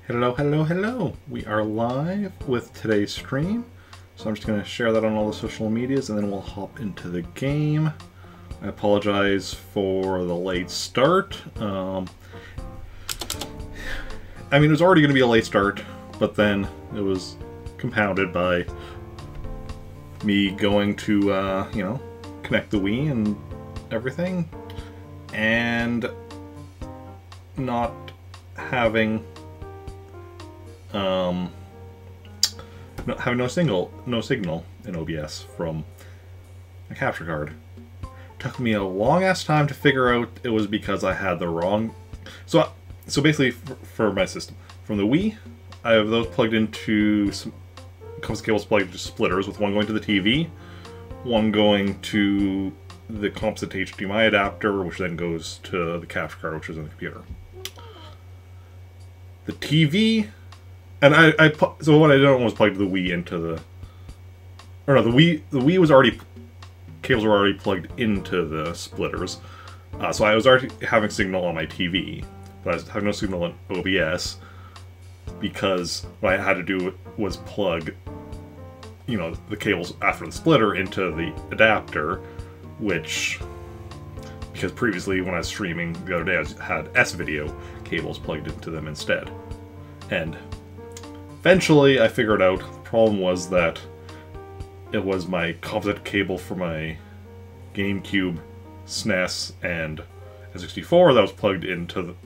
Hello, hello, hello. We are live with today's stream. So I'm just going to share that on all the social medias and then we'll hop into the game. I apologize for the late start. I mean, it was already going to be a late start, but then it was compounded by me going to, connect the Wii and everything, and not having no signal in OBS from a capture card. Took me a long ass time to figure out it was because I had the wrong. So basically, for my system, from the Wii, I have those plugged into some cables plugged into splitters, with one going to the TV, one going to the composite HDMI adapter, which then goes to the capture card, which is in the computer. The TV, and so what I did was plug the Wii into the, or no, the Wii was already, cables were already plugged into the splitters, so I was already having signal on my TV, but I was having no signal on OBS, because what I had to do was plug, the cables after the splitter into the adapter, which, because previously when I was streaming the other day, I had S-Video cables plugged into them instead. And eventually I figured out the problem was that it was my composite cable for my GameCube, SNES, and N64 that was plugged into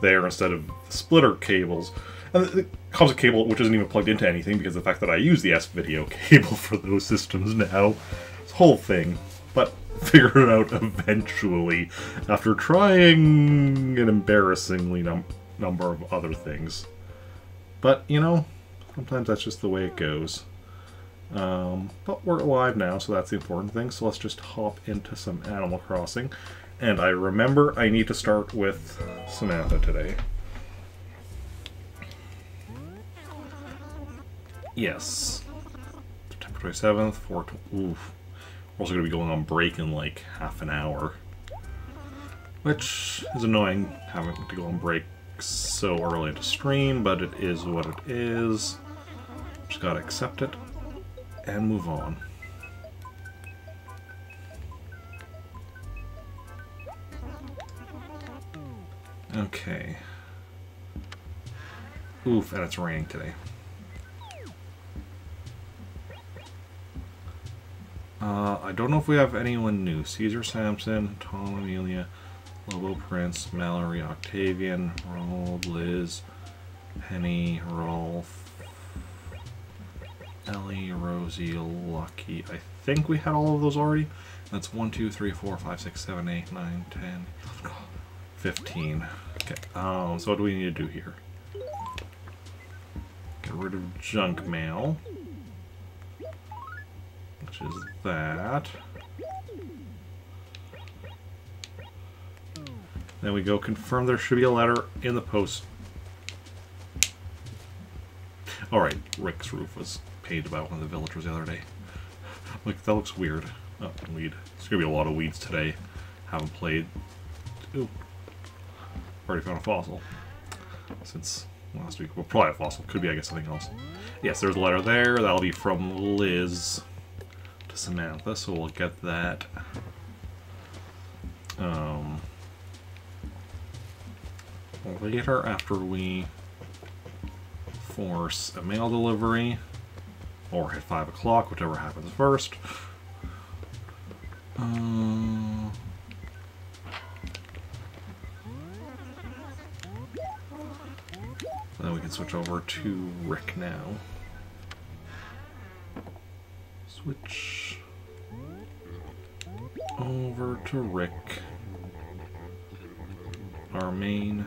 there instead of the splitter cables. And the composite cable, which isn't even plugged into anything because of the fact that I use the S-Video cable for those systems now. This whole thing. But figured it out eventually after trying an embarrassingly number of other things. But, sometimes that's just the way it goes. But we're live now, so that's the important thing. So let's just hop into some Animal Crossing. And I remember I need to start with Samantha today. Yes. September 27th, 4... Oof. We're also going to be going on break in like half an hour. Which is annoying, having to go on break so early into stream, but it is what it is. Just gotta accept it and move on. Okay. Oof, and it's raining today. I don't know if we have anyone new. Caesar Sampson, Tom Amelia, Lobo Prince, Mallory, Octavian, Ronald, Liz, Penny, Rolf, Ellie, Rosie, Lucky. I think we had all of those already. That's 1, 2, 3, 4, 5, 6, 7, 8, 9, 10, 15. Okay, so what do we need to do here? Get rid of junk mail. Which is that. Then we go confirm there should be a letter in the post. Alright, Rick's roof was painted by one of the villagers the other day. Look, that looks weird. Oh, weed. There's gonna be a lot of weeds today. Haven't played. Ooh. Already found a fossil. Since last week. Well, probably a fossil. Could be, I guess, something else. Yes, there's a letter there. That'll be from Liz to Samantha, so we'll get that. Later, after we force a mail delivery, or hit 5 o'clock, whichever happens first. Then we can switch over to Rick now. Switch over to Rick. Our main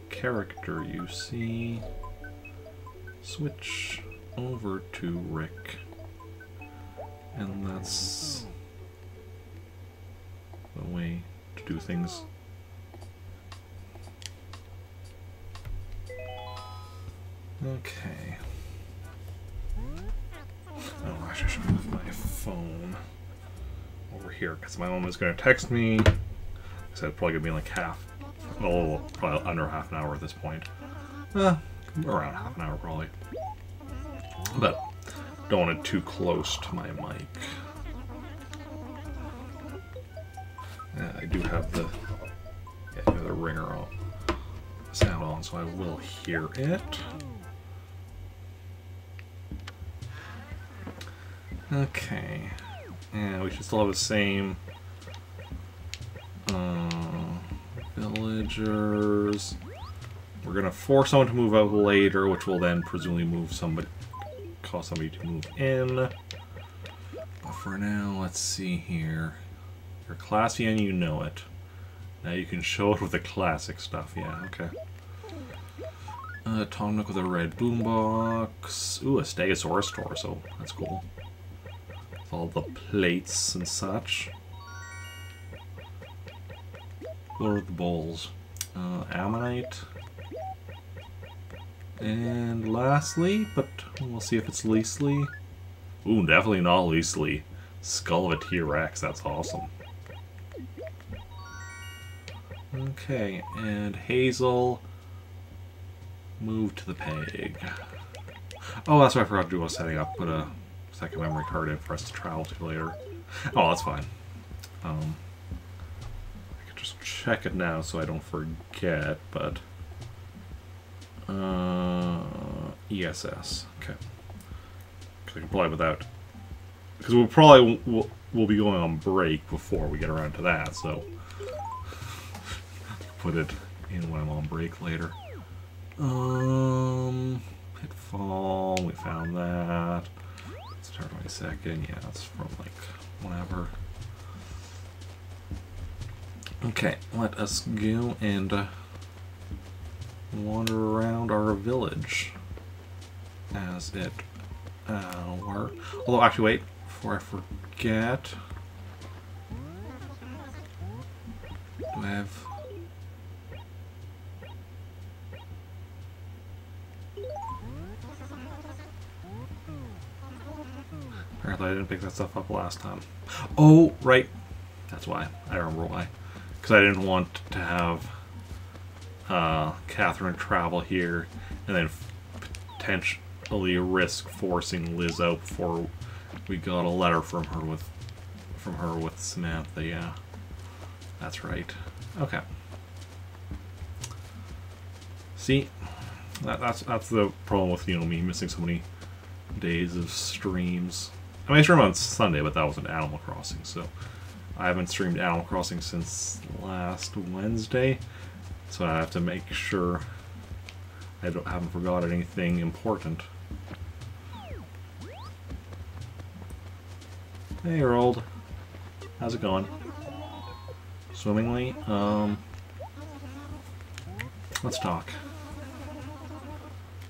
character, you see. Switch over to Rick. And that's the way to do things. Okay. Oh, I should move my phone over here because my mom is going to text me. I said probably going to be like probably under half an hour at this point. Around half an hour, probably. But don't want it too close to my mic. I do have the ringer on, sound on, so I will hear it. Okay, and we should still have the same villagers. We're gonna force someone to move out later, which will then presumably cause somebody to move in. But for now, let's see here. You're classy and you know it. Now you can show it with the classic stuff. Yeah, okay. Tom Nook with a red boombox. Ooh, a Stegosaurus torso. That's cool. With all the plates and such. What are the bowls? Ammonite. And lastly, but we'll see if it's Leasley. Ooh, definitely not Leasley. Skull of a T-Rex, that's awesome. Okay, and Hazel moved to the peg. Oh, that's what I forgot to do while setting up. Put a second memory card in for us to travel to later. Oh, that's fine. I could just check it now so I don't forget, but... ESS. Okay. Because I can probably without... Because we'll be going on break before we get around to that, so... Put it in when I'm on break later. Pitfall, we found that. Let's start my second. Yeah, that's from like whenever. Okay, let us go and wander around our village as it were. Although, actually, wait, before I forget, do I have... Apparently I didn't pick that stuff up last time. Oh, right. That's why. I remember why. Because I didn't want to have Catherine travel here and then potentially risk forcing Liz out before we got a letter from her with Samantha. Yeah, that's right. Okay. See, that's the problem with me missing so many days of streams. I mean, I streamed on Sunday, but that wasn't Animal Crossing, so I haven't streamed Animal Crossing since last Wednesday, so I have to make sure I haven't forgotten anything important. Hey, Earl. How's it going? Swimmingly? Let's talk.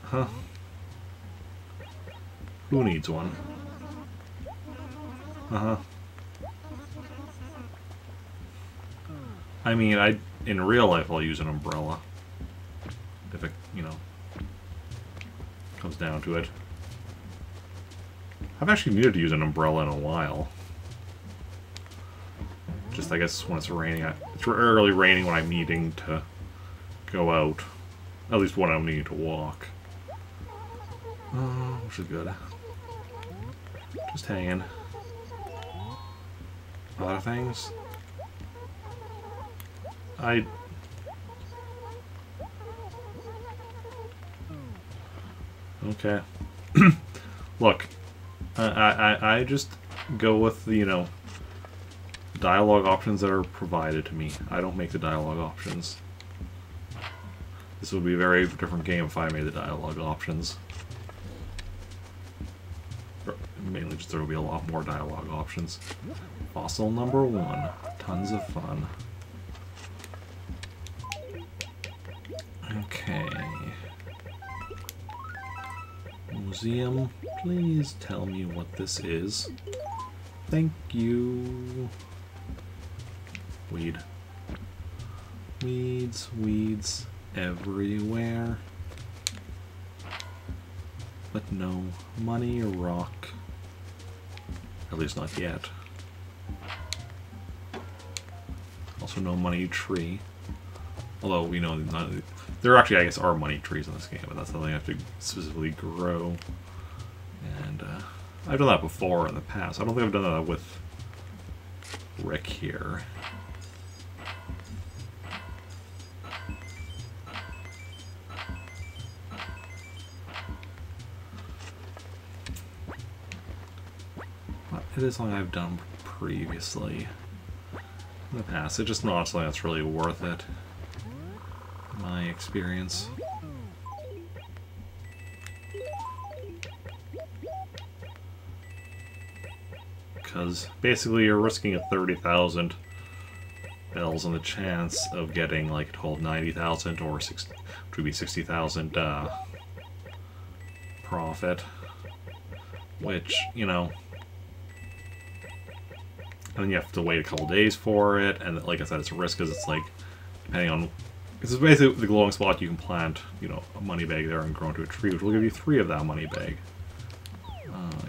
Huh? Who needs one? Uh-huh. I mean, in real life I'll use an umbrella. If it, comes down to it. I've actually needed to use an umbrella in a while. Just, I guess, when it's raining. It's rarely raining when I'm needing to go out. At least when I'm needing to walk. Which is good. Just hanging. Other things? Okay. Look, I just go with the, dialogue options that are provided to me. I don't make the dialogue options. This would be a very different game if I made the dialogue options. Mainly just there will be a lot more dialogue options. Fossil number 1. Tons of fun. Okay. Museum, please tell me what this is. Thank you. Weed. Weeds everywhere. But no money or rock. At least not yet. Also no money tree. Although we know there actually, I guess, are money trees in this game, but that's something I have to specifically grow. And I've done that before in the past. I don't think I've done that with Rick here. But it is something I've done previously in the past. It's just not something that's really worth it, in my experience. Because basically you're risking a 30,000 bells on the chance of getting like a total 90,000 or which would be 60,000 profit, which, you know, and then you have to wait a couple days for it, and like I said, it's a risk because it's like, depending on, this is basically the glowing spot, you can plant, you know, a money bag there and grow into a tree, which will give you 3 of that money bag.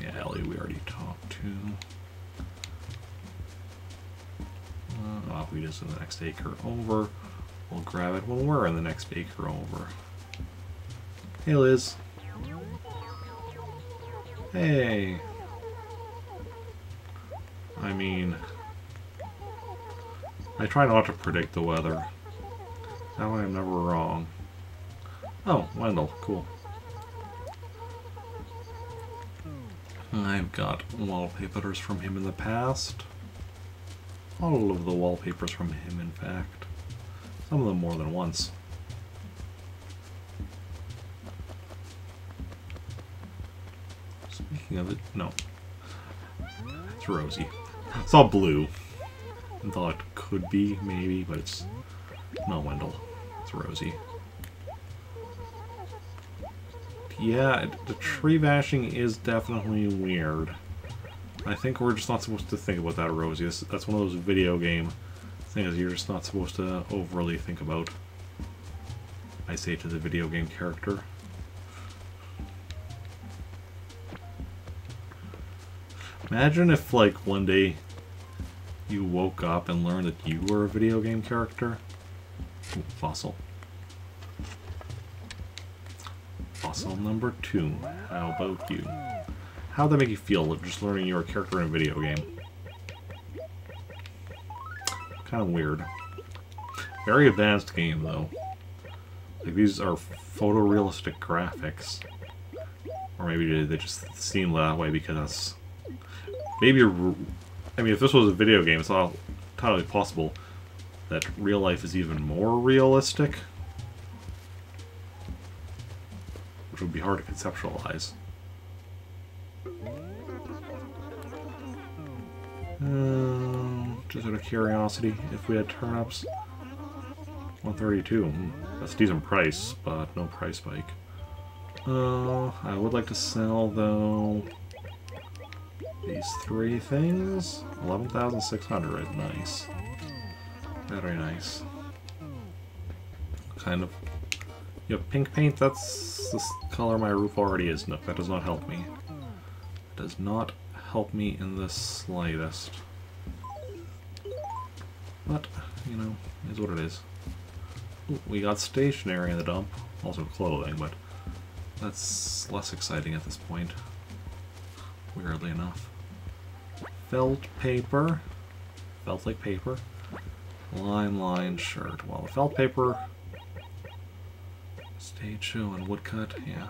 Yeah, Ellie we already talked to. If we just in the next acre over, we'll grab it when we're in the next acre over. Hey, Liz. Hey. I mean, I try not to predict the weather. That way I'm never wrong. Oh, Wendell, cool. I've got wallpapers from him in the past. All of the wallpapers from him, in fact. Some of them more than once. Speaking of it, no. It's Rosie. It's all blue. I thought it could be, maybe, but it's not Wendell. It's Rosie. Yeah, the tree vanishing is definitely weird. I think we're just not supposed to think about that, Rosie. That's one of those video game things you're just not supposed to overly think about. I say to the video game character. Imagine if, like, one day you woke up and learned that you were a video game character. Ooh, fossil. Fossil number 2. How about you? How'd that make you feel, just learning you're a character in a video game? Kind of weird. Very advanced game, though. Like, these are photorealistic graphics. Or maybe they just seem that way because... Maybe, I mean, if this was a video game, it's not entirely possible that real life is even more realistic. Which would be hard to conceptualize. Just out of curiosity, if we had turnips, 132. That's a decent price, but no price spike. I would like to sell though these 3 things. 11,600. Nice. Very nice. Kind of. You have pink paint. That's the color my roof already is. No, that does not help me. It does not help me in the slightest. But, you know, it is what it is. Ooh, we got stationery in the dump. Also clothing, but that's less exciting at this point. Weirdly enough. Felt paper. Felt like paper. Line shirt. Well, the felt paper... Stage show and woodcut, yeah.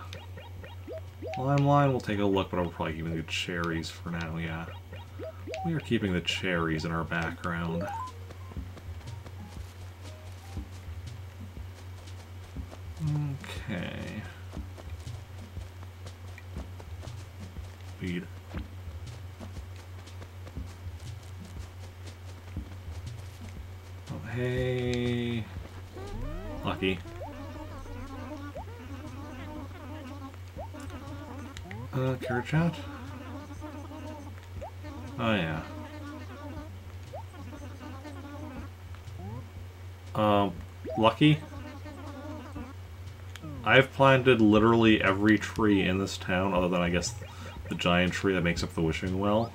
Line, we'll take a look, but I'm probably keeping the cherries for now, yeah. We are keeping the cherries in our background. Okay. Weed. Oh, hey. Lucky. Carrot chat? Oh, yeah. Lucky? I've planted literally every tree in this town, other than, I guess, the giant tree that makes up the wishing well.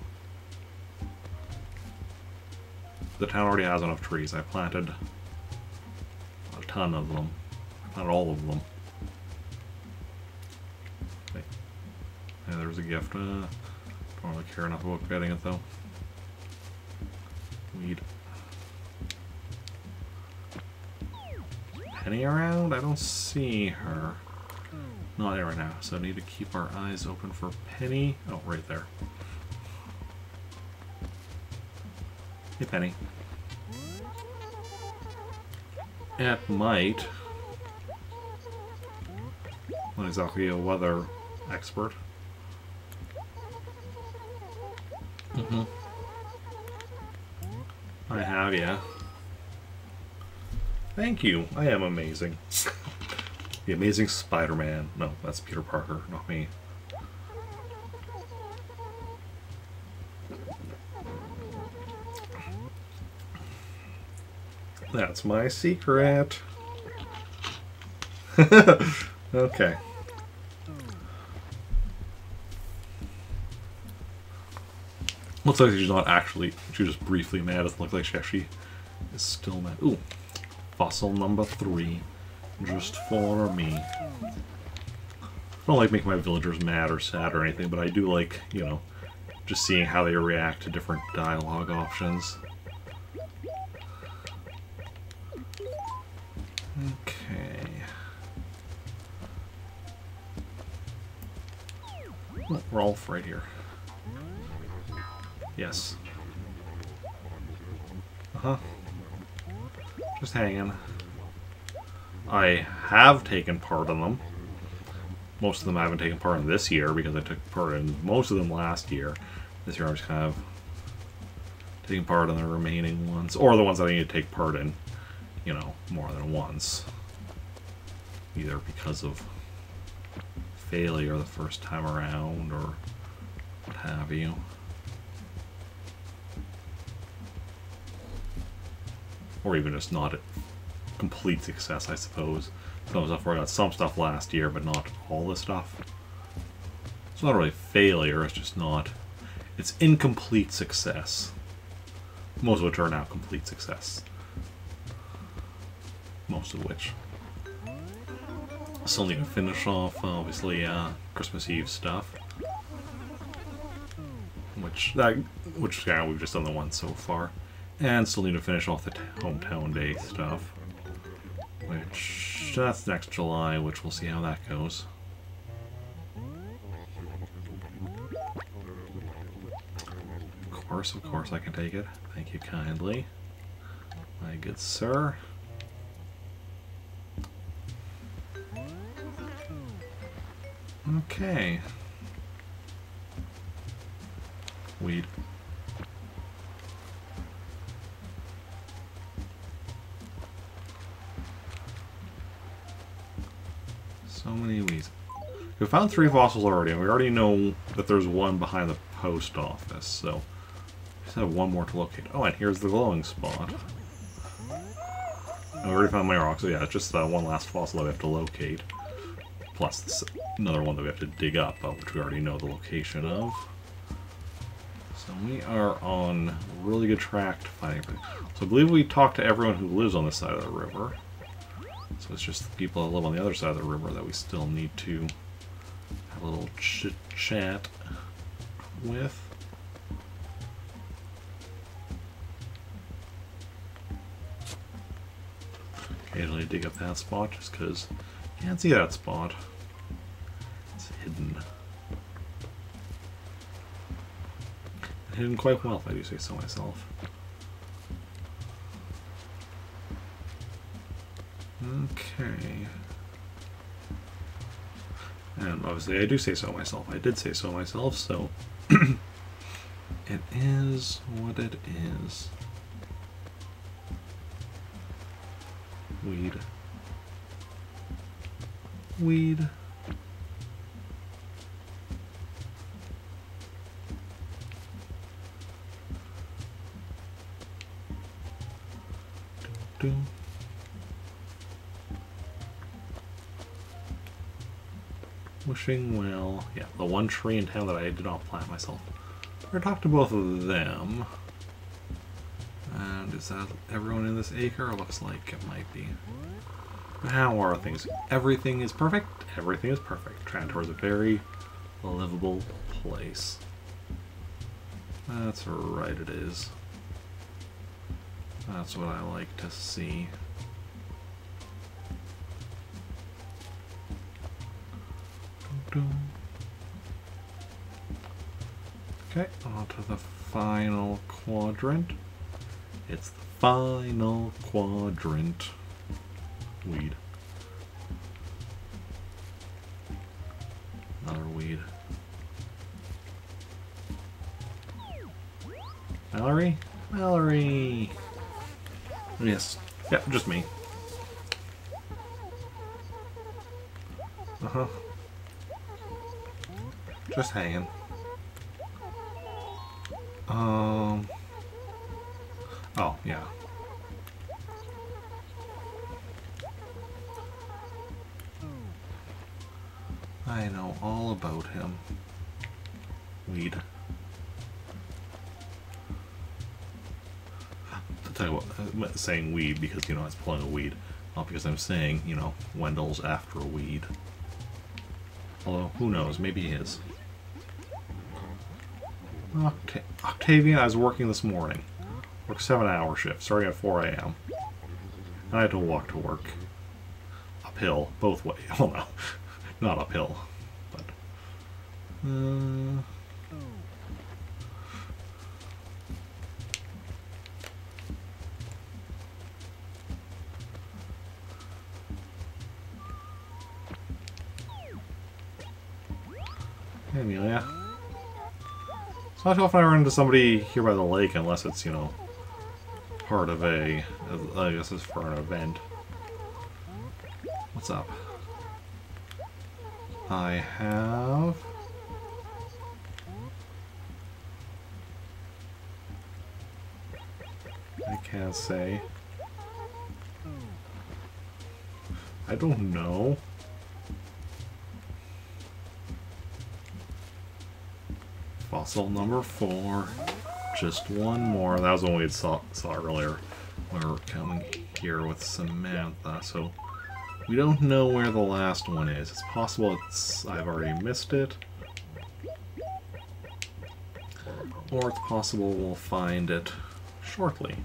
The town already has enough trees. I planted ton of them. Not all of them. Okay. Yeah, there's a gift. Don't really care enough about getting it though. Weed. Penny around? I don't see her. Not there right now, so I need to keep our eyes open for Penny. Oh, right there. Hey, Penny. It might. Not exactly a weather expert. I have, yeah. Thank you. I am amazing. The Amazing Spider-Man. No, that's Peter Parker, not me. That's my secret. Okay. Looks like she's not actually, she's just briefly mad. It looks like she actually is still mad. Ooh. Fossil number 3. Just for me. I don't like making my villagers mad or sad or anything, but I do like, you know, just seeing how they react to different dialogue options. Okay. Oh, Rolf right here. Yes. Uh-huh. Just hanging. I have taken part in them. Most of them I haven't taken part in this year because I took part in most of them last year. This year I'm just kind of taking part in the remaining ones, or the ones that I need to take part in, you know, more than once. Either because of failure the first time around or what have you. Or even just not a complete success, I suppose. Some stuff where I got some stuff last year, but not all the stuff. It's not really failure, it's just not... It's incomplete success. Most of which are now complete success. Most of which. Still need to finish off, obviously, Christmas Eve stuff. Which yeah, we've just done the one so far. And still need to finish off the Hometown Day stuff. Which, that's next July, which we'll see how that goes. Of course I can take it. Thank you kindly. My good sir. Okay. Weed. So many weeds. We found 3 fossils already, and we already know that there's one behind the post office, so we just have one more to locate. Oh, and here's the glowing spot. And we already found my rock, so yeah, it's just one last fossil that we have to locate. Plus this, another one that we have to dig up, which we already know the location of. So we are on really good track to find everything. So I believe we talked to everyone who lives on this side of the river. So it's just the people that live on the other side of the river that we still need to have a little chit-chat with. Occasionally dig up that spot just because you can't see that spot. It's hidden. Hidden quite well, if I do say so myself. Okay. And obviously I do say so myself. I did say so myself, so it is what it is. Weed. Weed. Do. Wishing well. Yeah, the one tree in town that I did not plant myself. I talked to both of them. And is that everyone in this acre? Looks like it might be. How are things? Everything is perfect. Everything is perfect. Trantor is a very livable place. That's right, it is. That's what I like to see. Okay, on to the final quadrant. It's the final quadrant. Weed. Another weed. Mallory? Mallory! Yes. Yeah, just me. Uh-huh. Just hanging. Oh, yeah. I know all about him. Weed. To tell you what, I'm saying weed because, you know, I was pulling a weed. Not because I'm saying, you know, Wendell's after a weed. Although, who knows, maybe he is. Octavian, I was working this morning. Worked 7-hour shift, starting at 4 a.m. And I had to walk to work. Uphill, both ways. Well, no, not uphill, but... Hey, Amelia. It's not too often I run into somebody here by the lake unless it's, you know, part of a... I guess it's for an event. What's up? I have... I can't say. I don't know. Fossil number 4. Just one more. That was the one we saw earlier. We were coming here with Samantha, so we don't know where the last one is. It's possible I've already missed it. Or it's possible we'll find it shortly.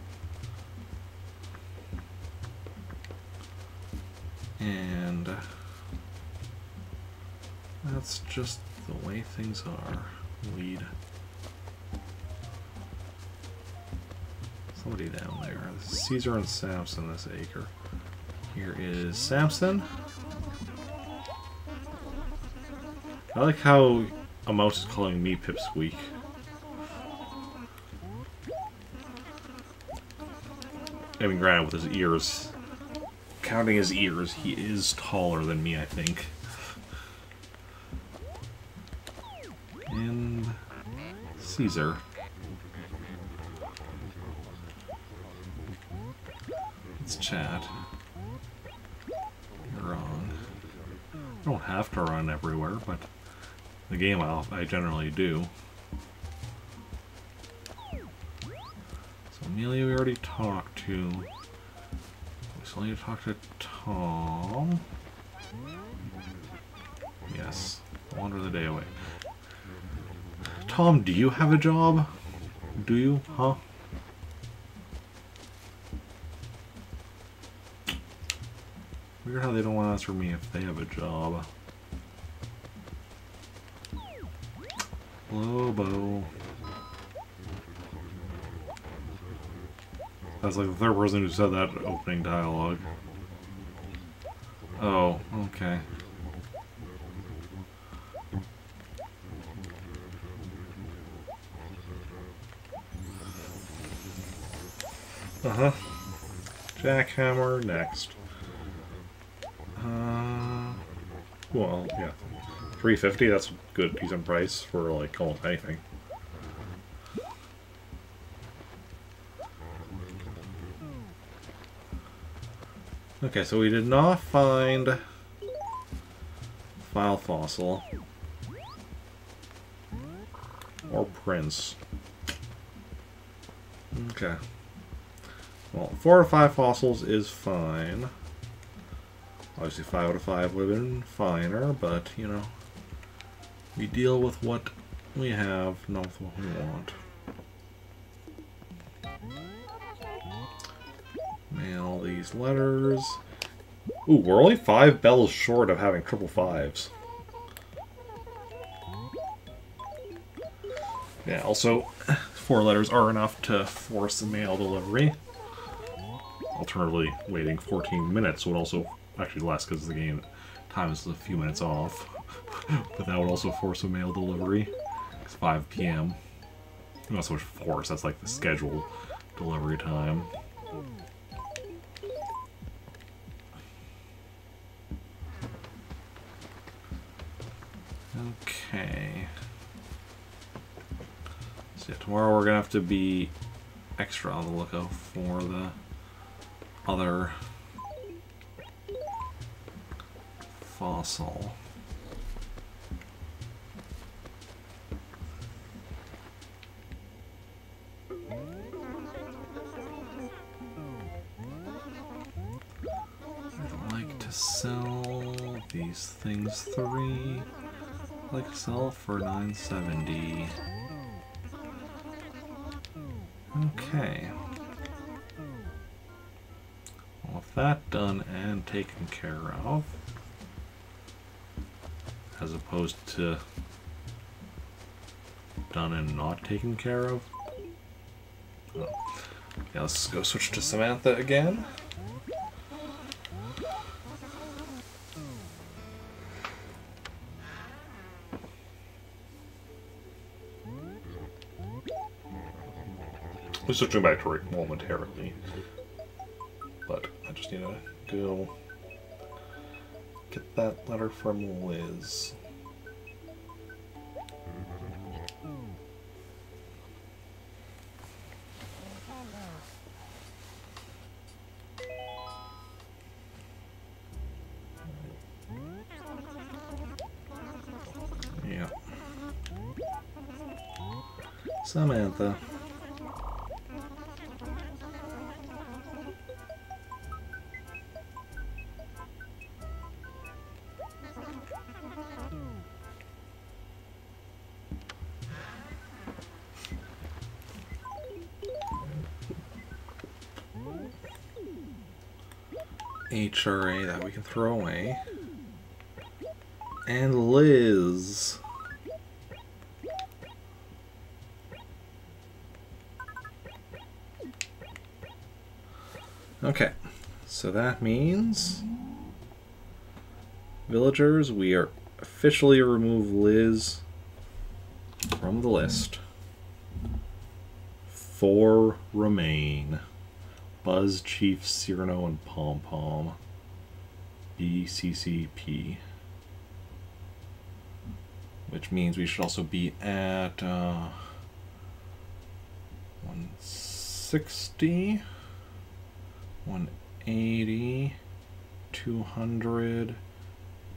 And that's just the way things are. Weed. Somebody down there. This is Caesar and Samson, this acre. Here is Samson. I like how a mouse is calling me Pipsqueak. I mean, granted, with his ears, counting his ears, he is taller than me, I think. And Caesar. Let's chat. You're wrong. I don't have to run everywhere, but the game I generally do. So Amelia we already talked to. We still need to talk to Tom. Yes. Wander the day away. Tom, do you have a job? Do you? Huh? Weird how they don't want to answer me if they have a job. Lobo. That's like the third person who said that opening dialogue. Oh, okay. Uh-huh. Jackhammer next. Well, yeah. $350, that's a good, decent price for, like, almost anything. Okay, so we did not find File Fossil. Or Prince. Okay. Well, 4 or 5 fossils is fine. Obviously 5 out of 5 would have been finer, but, you know, we deal with what we have, not with what we want. Mail these letters. Ooh, we're only 5 bells short of having triple 5s. Yeah, also, 4 letters are enough to force a mail delivery. Alternatively, waiting 14 minutes would also actually less because the game time is a few minutes off. But that would also force a mail delivery. It's 5 p.m. Not so much force, that's like the scheduled delivery time. Okay. So yeah, tomorrow we're gonna have to be extra on the lookout for the other fossil. I'd like to sell these things 3. I'd like to sell for 970. Okay. Well, with that done and taken care of, as opposed to done and not taken care of. Oh. Yeah, let's go switch to Samantha again. We're switching back to Rick momentarily, but I just need to go get that letter from Liz. Yeah. Samantha. HRA that we can throw away. And Liz. Okay, so that means villagers, we are officially remove Liz from the list. 4 remain. Buzz, Chief, Cyrano, and Pom Pom. BCCP. Which means we should also be at 160, 180, 200,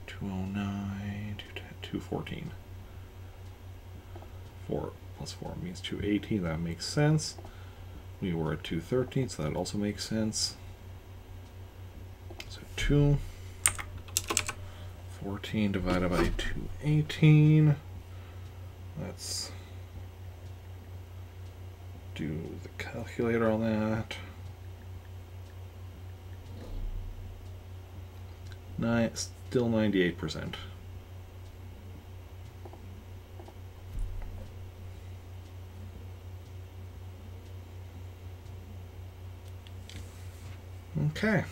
209, 214. 4 plus 4 means 218, that makes sense. We were at 213, so that also makes sense. So 214 divided by 218. Let's do the calculator on that. Still 98%. Okay.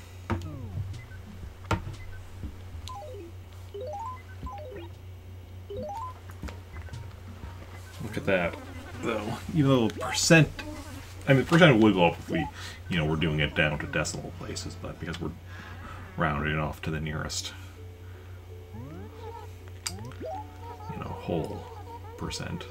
Look at that, though. Even though percent, I mean, percent would go up if we, you know, we're doing it down to decimal places, but because we're rounding it off to the nearest, you know, whole percent.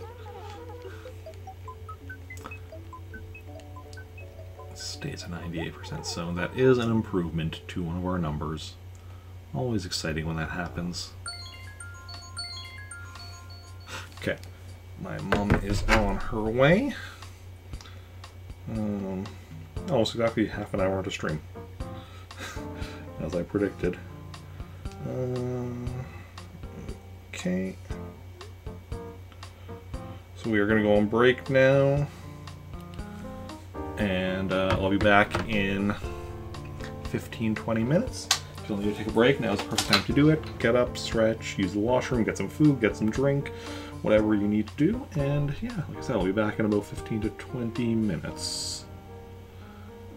Stays at 98%, so that is an improvement to one of our numbers. Always exciting when that happens. Okay, my mom is on her way. Almost exactly half an hour into stream, as I predicted. Okay. So we are going to go on break now. And I'll be back in 15-20 minutes. If you need to take a break, now is the perfect time to do it. Get up, stretch, use the washroom, get some food, get some drink, whatever you need to do. And yeah, like I said, I'll be back in about 15 to 20 minutes.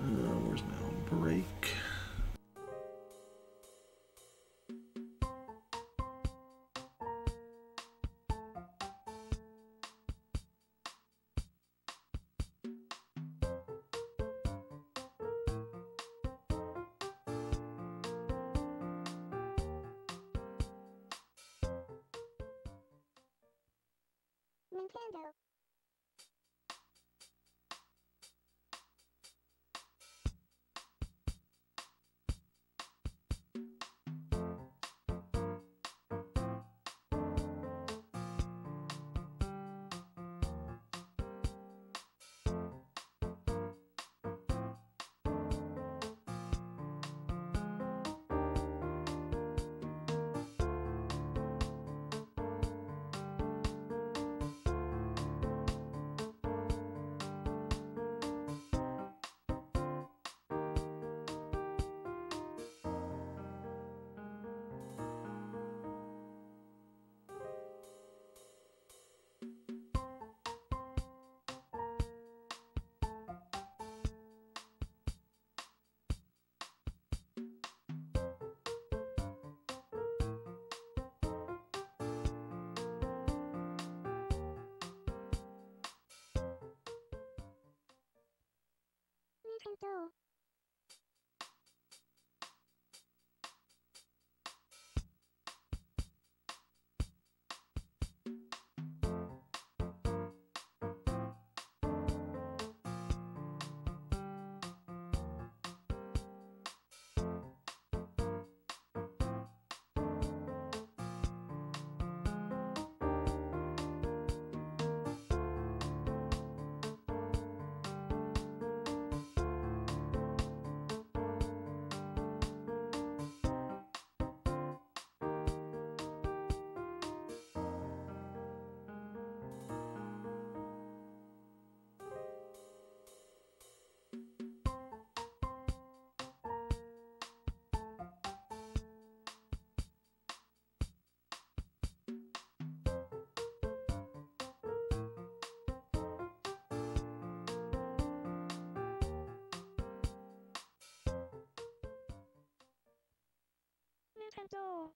Where's my own break? Nintendo. Nintendo. Nintendo.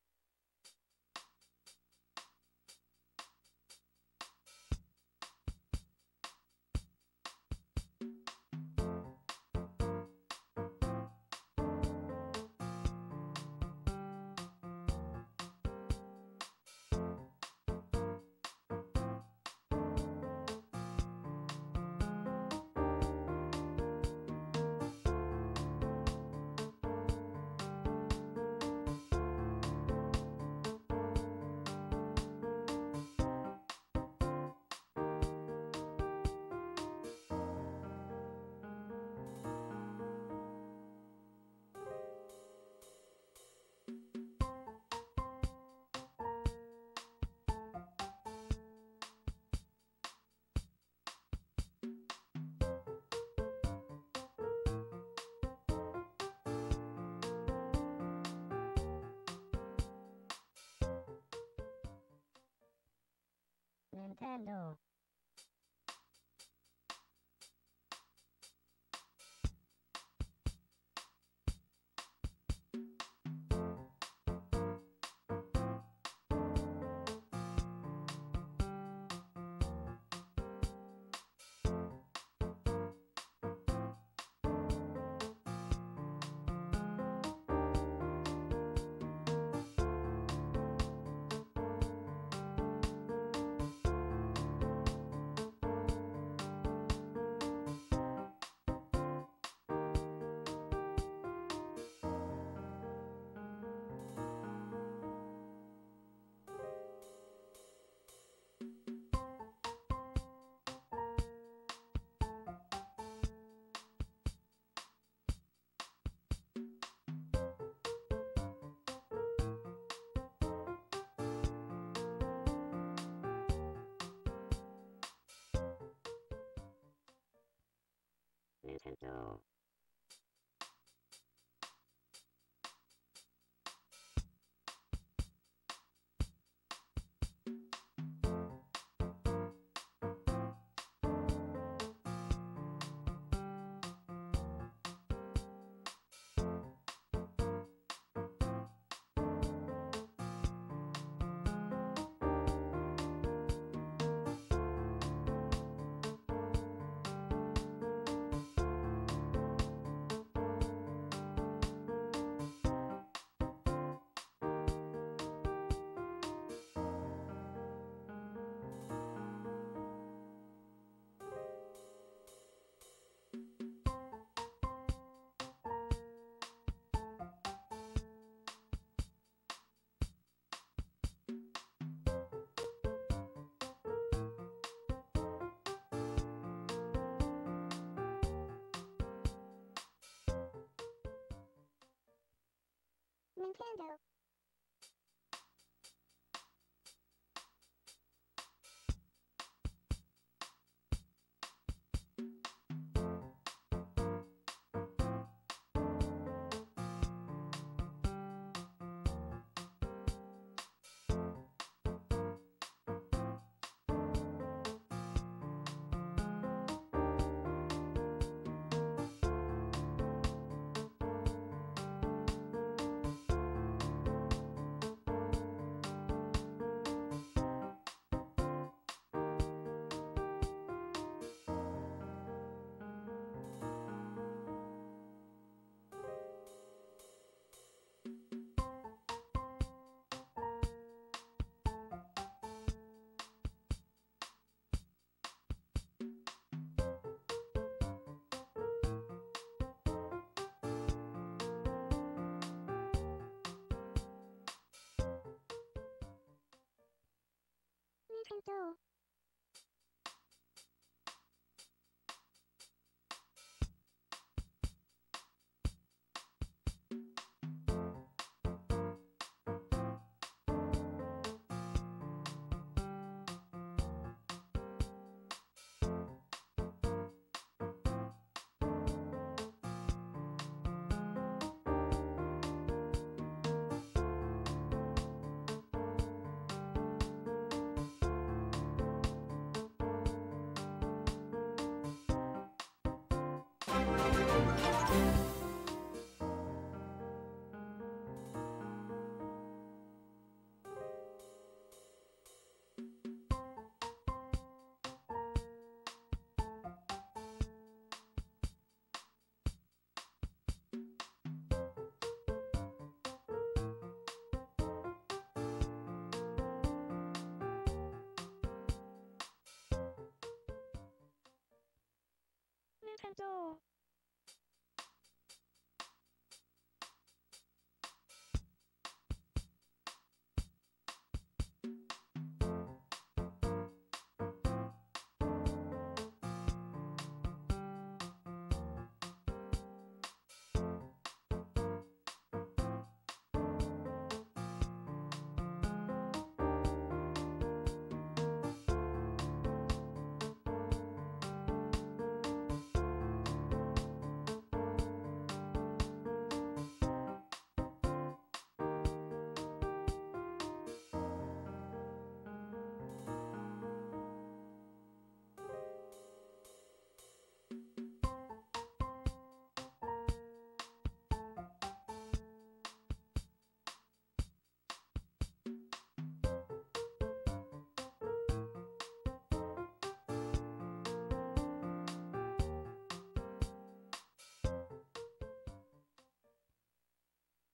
Nintendo. Nintendo. Nintendo. Nintendo. Nintendo.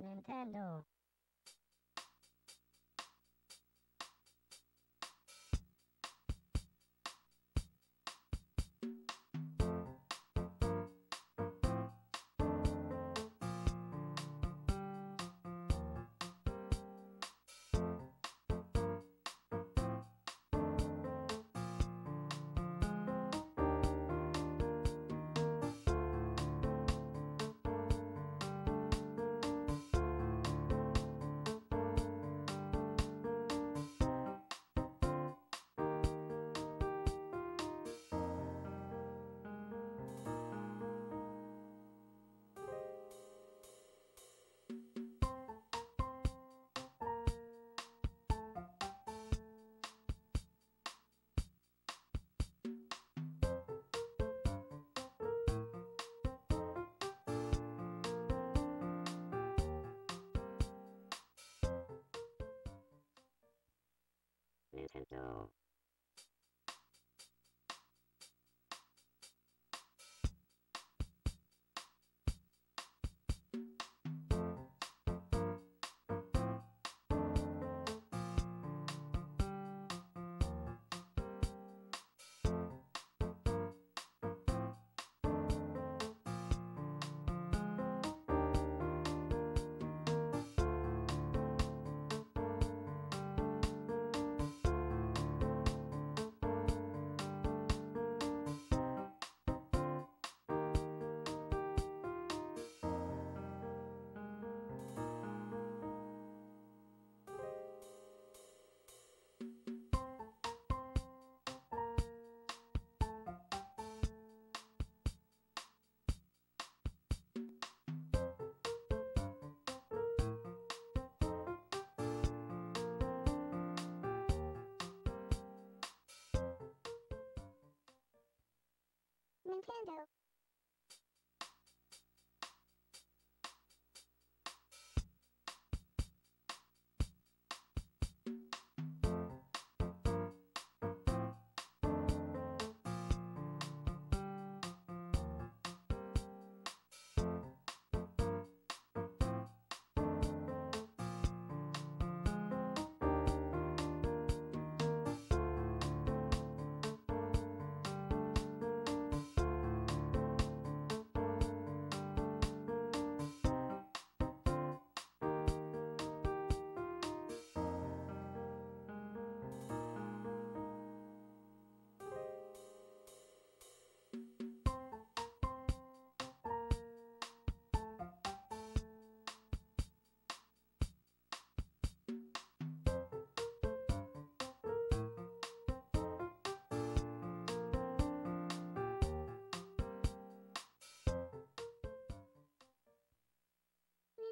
Nintendo. Nintendo. Nintendo.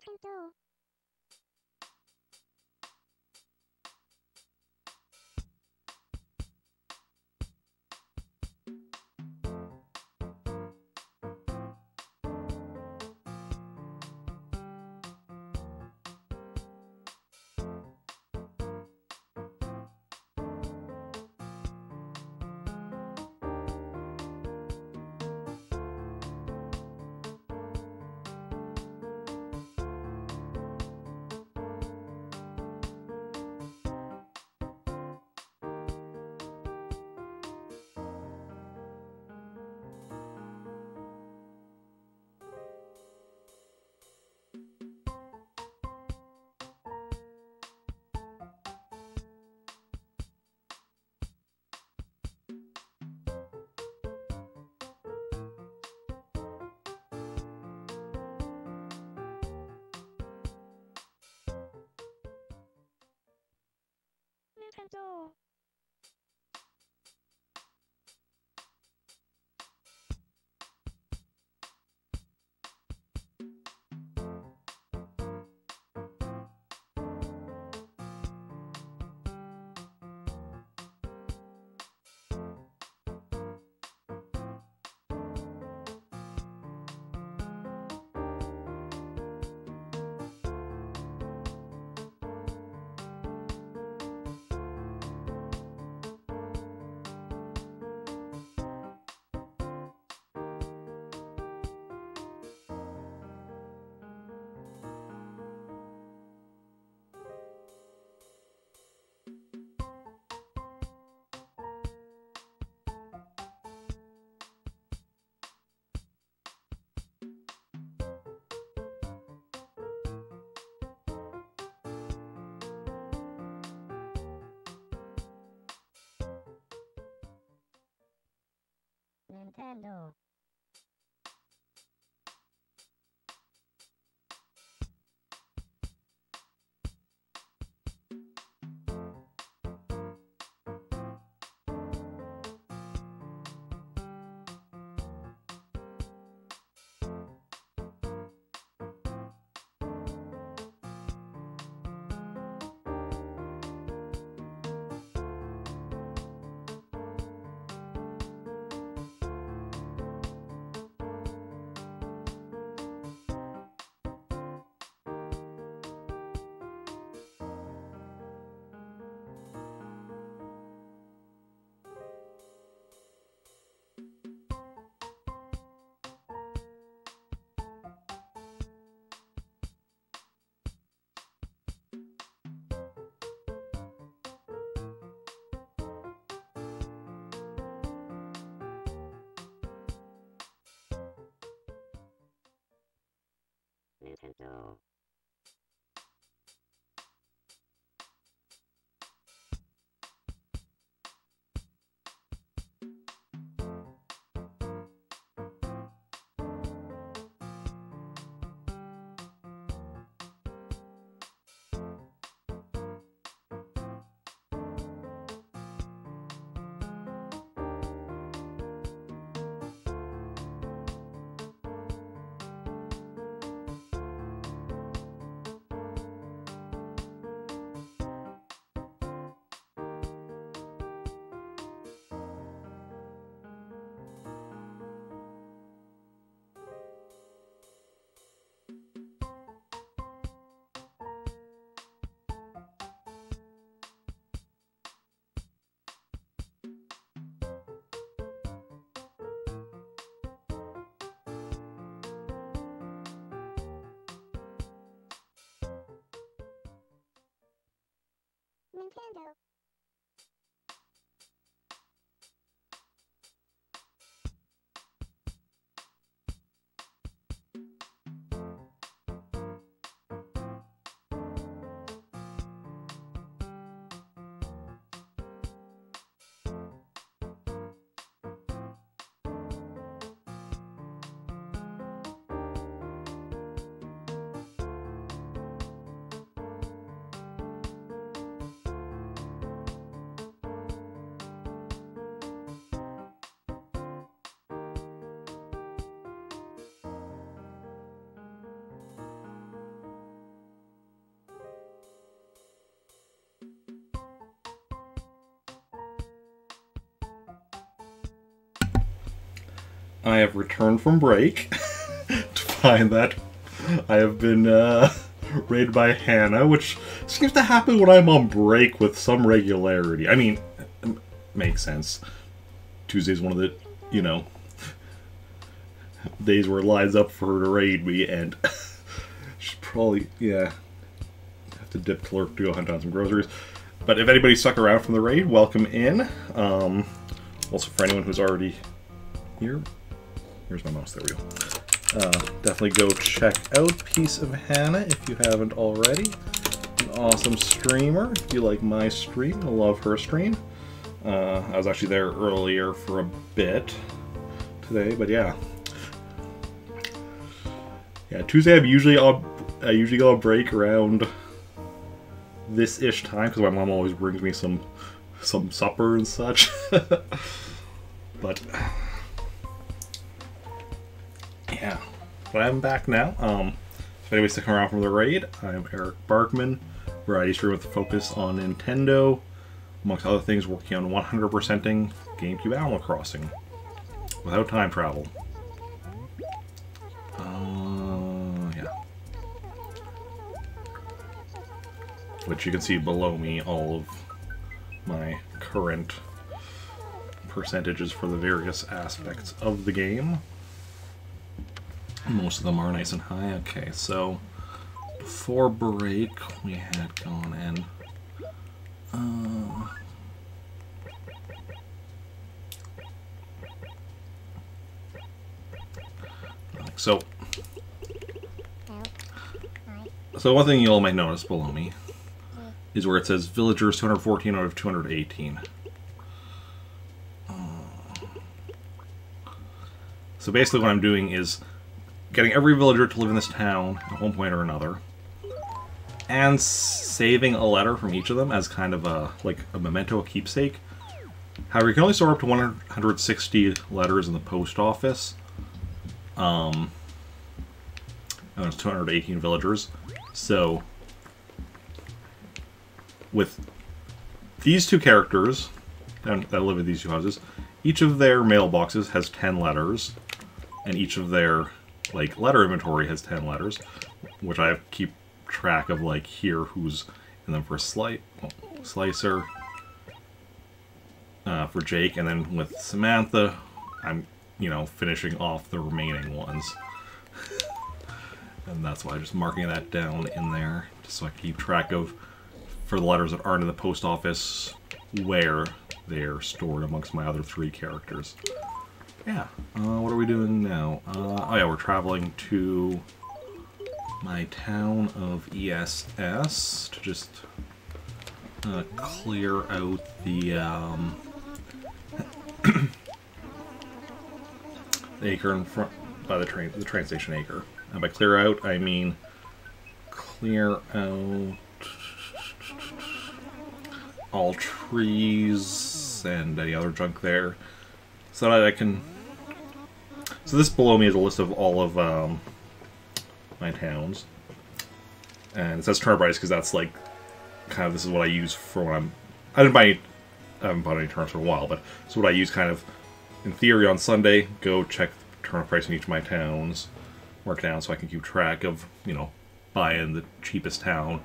Nintendo. Nintendo. Nintendo. Nintendo. I have returned from break to find that I have been raided by Hannah, which seems to happen when I'm on break with some regularity. I mean, makes sense. Tuesday's one of the, you know, days where it lines up for her to raid me, and she's probably, yeah, have to dip to lurk to go hunt down some groceries. But if anybody stuck around from the raid, welcome in. Also, for anyone who's already here, here's my mouse, there we go. Definitely go check out Piece of Hannah if you haven't already. An awesome streamer. If you like my stream, I love her stream. I was actually there earlier for a bit today, but yeah. Yeah, Tuesday I usually go on break around this-ish time because my mom always brings me some supper and such. But yeah, but I'm back now. If anybody's sticking around from the raid, I'm Eric Barkman, variety streamer with a focus on Nintendo, amongst other things, working on 100%ing GameCube Animal Crossing without time travel. Yeah. Which you can see below me, all of my current percentages for the various aspects of the game. Most of them are nice and high. Okay, so before break we had gone in. So one thing you all might notice below me is where it says villagers 214 out of 218. So basically what I'm doing is getting every villager to live in this town at one point or another, and saving a letter from each of them as kind of a memento, a keepsake. However, you can only store up to 160 letters in the post office. And there's 218 villagers. So, with these two characters that live in these two houses, each of their mailboxes has 10 letters, and each of their letter inventory has 10 letters, which I keep track of, here who's in them for Slicer, for Jake, and then with Samantha, I'm, finishing off the remaining ones. And that's why I'm just marking that down in there, just so I can keep track of, for the letters that aren't in the post office, where they're stored amongst my other three characters. Yeah. What are we doing now? Oh yeah, we're traveling to my town of ESS to just clear out the acre in front by the train station acre. And by clear out, I mean clear out all trees and any other junk there, so that I can. So this below me is a list of all of my towns, and it says turnip rice because that's like kind of this is what I use for when I'm. I haven't bought any turnips for a while, but it's what I use kind of in theory on Sunday. Go check the turnip price in each of my towns, mark down so I can keep track of, you know, buy in the cheapest town,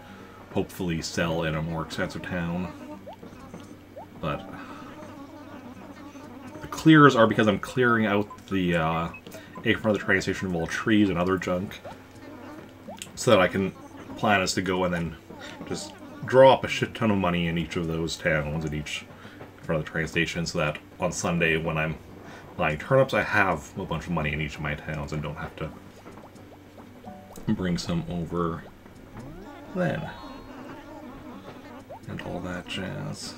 hopefully sell in a more expensive town. But the clears are because I'm clearing out the acre front of the train station of all trees and other junk, so that I can plan is to go and then just drop a shit ton of money in each of those towns in each front of the train station, so that on Sunday when I'm buying turnips, I have a bunch of money in each of my towns and don't have to bring some over then. And all that jazz.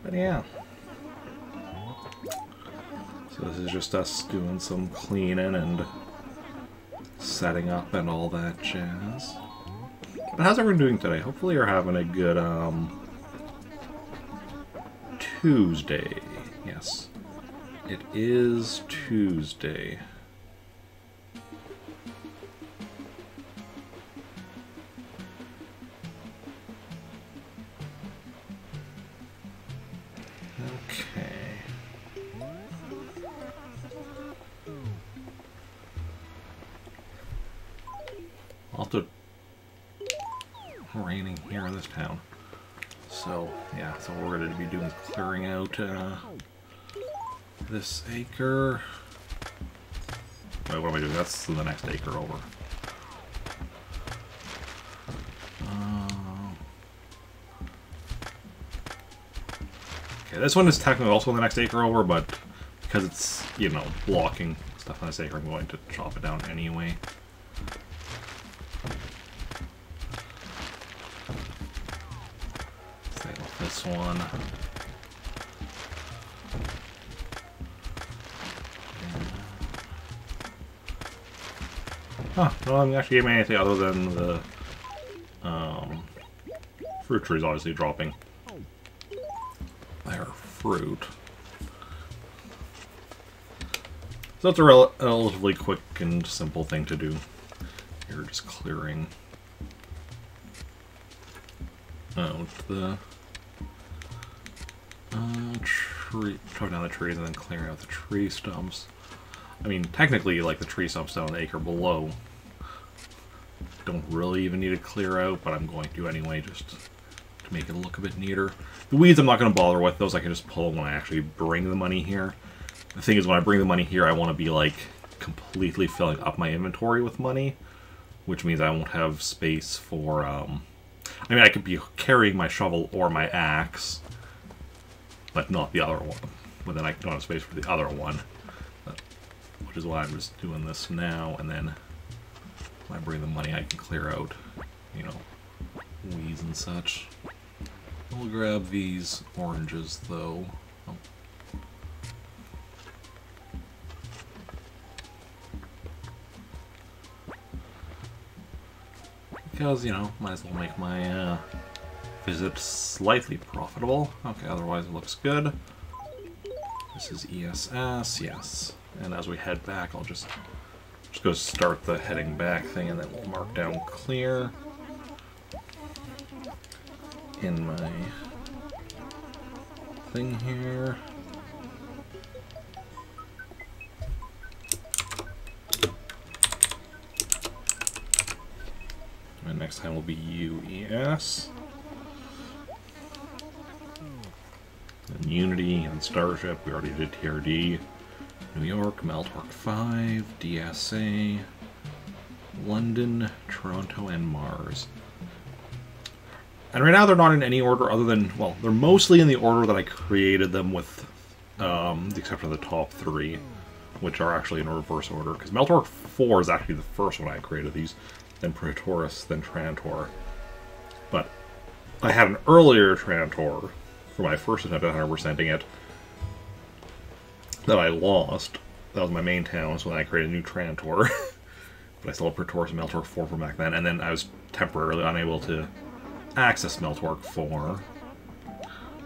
But yeah. So this is just us doing some cleaning and setting up and all that jazz. But how's everyone doing today? Hopefully you're having a good Tuesday. Yes. It is Tuesday. Also raining here in this town. So, yeah, so what we're going to be doing is clearing out this acre. Wait, what am I doing? That's the next acre over. Okay, this one is technically also the next acre over, but because it's, you know, blocking stuff on this acre, I'm going to chop it down anyway. This one. Huh, no one actually gave me anything other than the fruit trees obviously dropping their fruit. So it's a relatively quick and simple thing to do. You're just clearing out the chopping down the trees and then clearing out the tree stumps. I mean, technically, like, the tree stumps down the acre below don't really even need to clear out, but I'm going to anyway, just to make it look a bit neater. The weeds I'm not going to bother with. Those I can just pull when I actually bring the money here. The thing is, when I bring the money here, I want to be, like, completely filling up my inventory with money, which means I won't have space for, I mean, I could be carrying my shovel or my axe, but not the other one. But then I don't have space for the other one. Which is why I'm just doing this now, and then when I bring the money I can clear out, you know, weeds and such. We'll grab these oranges, though. Oh. Because, you know, might as well make my visit slightly profitable. Okay, otherwise it looks good. This is ESS, yes. And as we head back, I'll just go start the heading back thing, and then we'll mark down clear in my thing here. And next time will be UES. And Unity and Starship, we already did TRD. New York, Maltork 5, DSA, London, Toronto, and Mars. And right now they're not in any order other than, well, they're mostly in the order that I created them with, the exception of the top 3. which are actually in reverse order, because Meltork 4 is actually the first one I created these, then Praetorus, then Trantor. But I had an earlier Trantor for my first attempt at 100%ing it that I lost. That was my main town, so then I created a new Trantor. But I still had Praetorus and Meltork 4 from back then, and then I was temporarily unable to access Meltork 4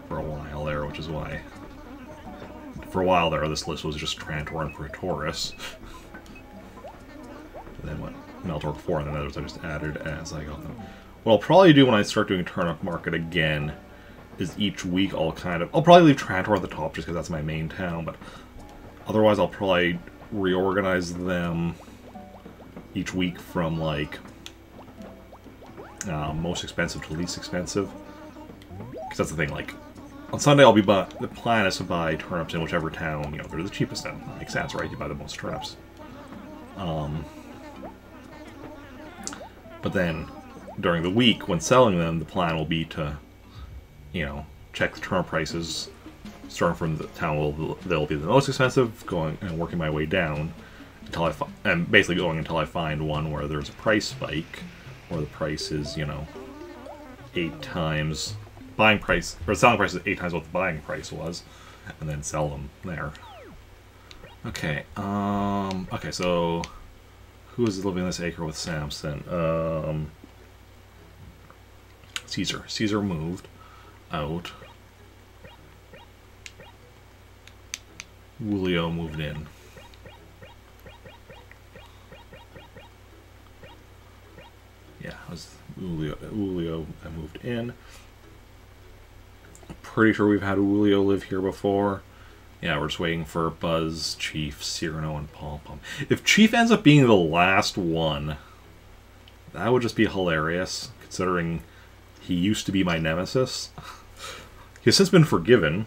for a while there, which is why for a while there this list was just Trantor and Praetorus. And then what Meltork 4 and then others I just added as I got them. What I'll probably do when I start doing Turnip Market again is each week I'll probably leave Trantor at the top just because that's my main town, but otherwise I'll probably reorganize them each week from like most expensive to least expensive. Because that's the thing, like on Sunday I'll be the plan is to buy turnips in whichever town, you know, they're the cheapest then. Makes sense, right? You buy the most turnips. But then during the week when selling them, the plan will be to, you know, check the turnip prices starting from the town they'll be the most expensive, going and working my way down until basically going until I find one where there's a price spike, where the price is, you know, 8 times buying price, or selling price is 8 times what the buying price was, and then sell them there. Okay, okay, so who is living in this acre with Samson? Caesar. Caesar moved out. Julio moved in. Yeah, it was Julio moved in. Pretty sure we've had Julio live here before. Yeah, we're just waiting for Buzz, Chief, Cyrano, and Pom Pom. If Chief ends up being the last one, that would just be hilarious, considering he used to be my nemesis. He has since been forgiven,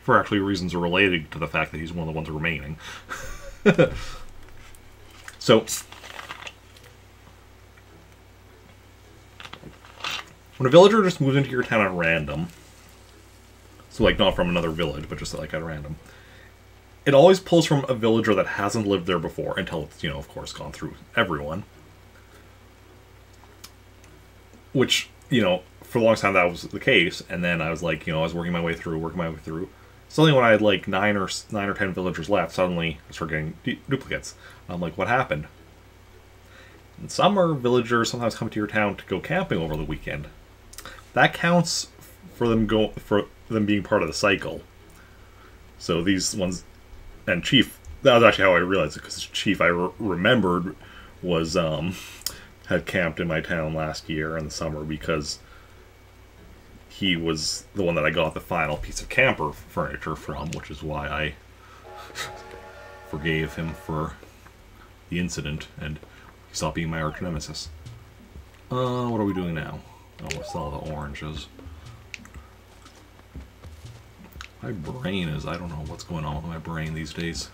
for actually reasons related to the fact that he's one of the ones remaining. So, when a villager just moves into your town at random, so like not from another village, but just like at random, it always pulls from a villager that hasn't lived there before until it's, you know, of course, gone through everyone. Which, you know, for a long time that was the case, and then I was like, you know, I was working my way through. Suddenly when I had like 9 or 10 villagers left, suddenly I started getting duplicates. I'm like, what happened? And some are villagers sometimes come to your town to go camping over the weekend. That counts for them being part of the cycle. So these ones, and Chief, that was actually how I realized it, because Chief I remembered was had camped in my town last year in the summer, because he was the one that I got the final piece of camper furniture from, which is why I forgave him for the incident, and he stopped being my arch nemesis. What are we doing now? Oh, we'll sell the oranges. My brain is, I don't know what's going on with my brain these days.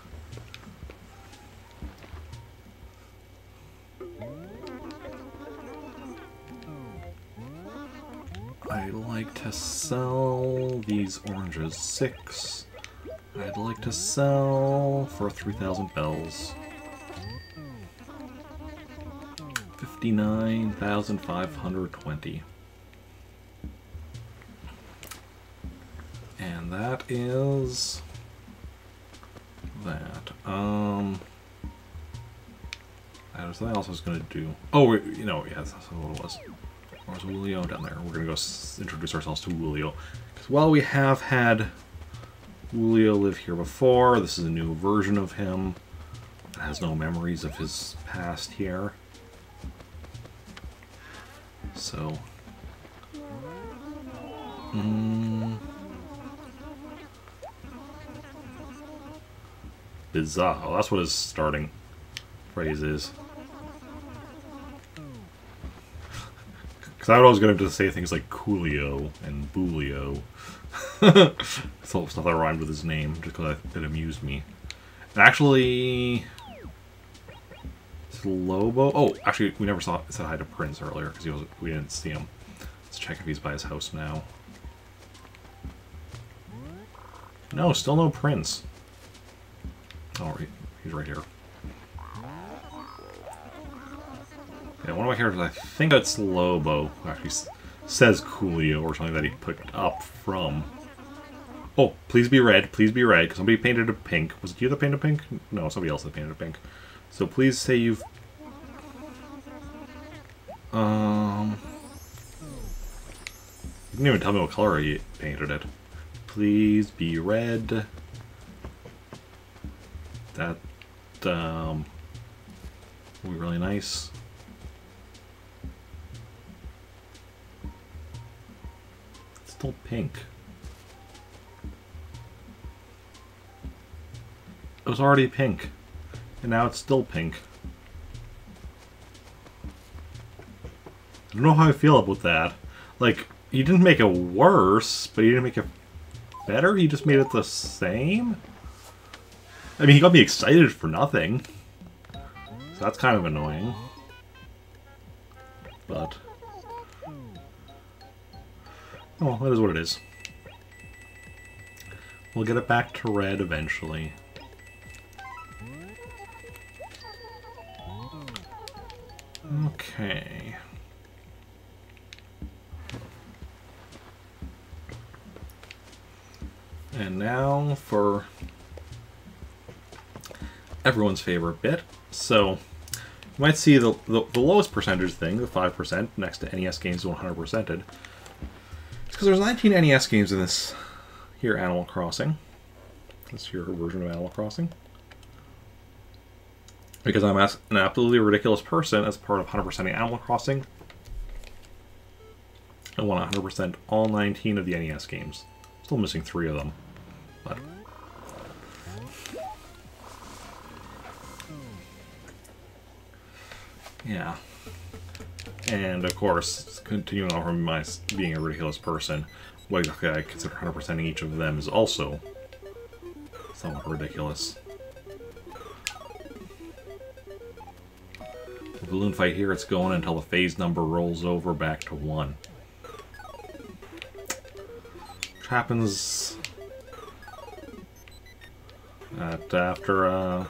I'd like to sell these oranges 6. I'd like to sell for 3,000 bells. 59,520. And that is that. There's something else I was gonna do. Oh, you know, yeah, that's what it was. Where's Julio? Down there. We're gonna go introduce ourselves to Julio. Because while we have had Julio live here before, this is a new version of him. It has no memories of his past here. So, bizarre. Oh, that's what his starting phrase is. Because I was going to say things like Coolio and Boolio. So stuff that rhymed with his name, just because it amused me. And actually, is it Lobo? Oh, actually, we never said hi to Prince earlier because we didn't see him. Let's check if he's by his house now. No, still no Prince. Oh, he's right here. Yeah, one of my characters, I think it's Lobo, who actually says Coolio or something that he picked up from. Oh, please be red, because somebody painted it pink. Was it you that painted pink? No, somebody else that painted it pink. So please say you've... You didn't even tell me what color you painted it. Please be red. That, will be really nice. It's still pink. It was already pink. And now it's still pink. I don't know how I feel about that. Like, he didn't make it worse, but he didn't make it better? He just made it the same? I mean, he got me excited for nothing. So that's kind of annoying. But... oh, that is what it is. We'll get it back to red eventually. Okay. And now for everyone's favorite bit. So, you might see the lowest percentage thing, the 5%, next to NES games 100%ed. It's because there's 19 NES games in this here Animal Crossing. This here version of Animal Crossing. Because I'm an absolutely ridiculous person as part of 100%ing Animal Crossing. I want 100% all 19 of the NES games. Still missing 3 of them. But yeah. And of course, continuing on from my being a ridiculous person, what exactly I consider 100%ing each of them is also somewhat ridiculous. The balloon fight here, it's going until the phase number rolls over back to 1. Which happens at after,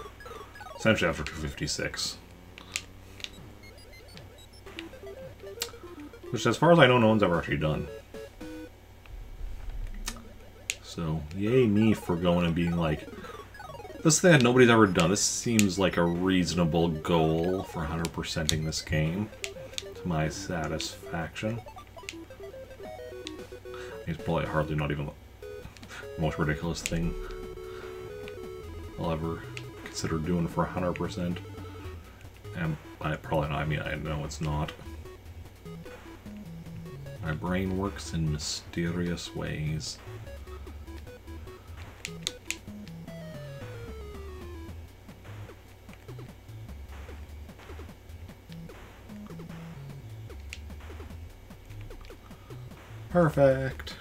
essentially after 256. Which, as far as I know, no one's ever actually done. So, yay me for going and being like, this thing that nobody's ever done. This seems like a reasonable goal for 100%ing this game, to my satisfaction. It's probably hardly not even the most ridiculous thing I'll ever consider doing for 100%. And I probably not, I mean, I know it's not. My brain works in mysterious ways. Perfect.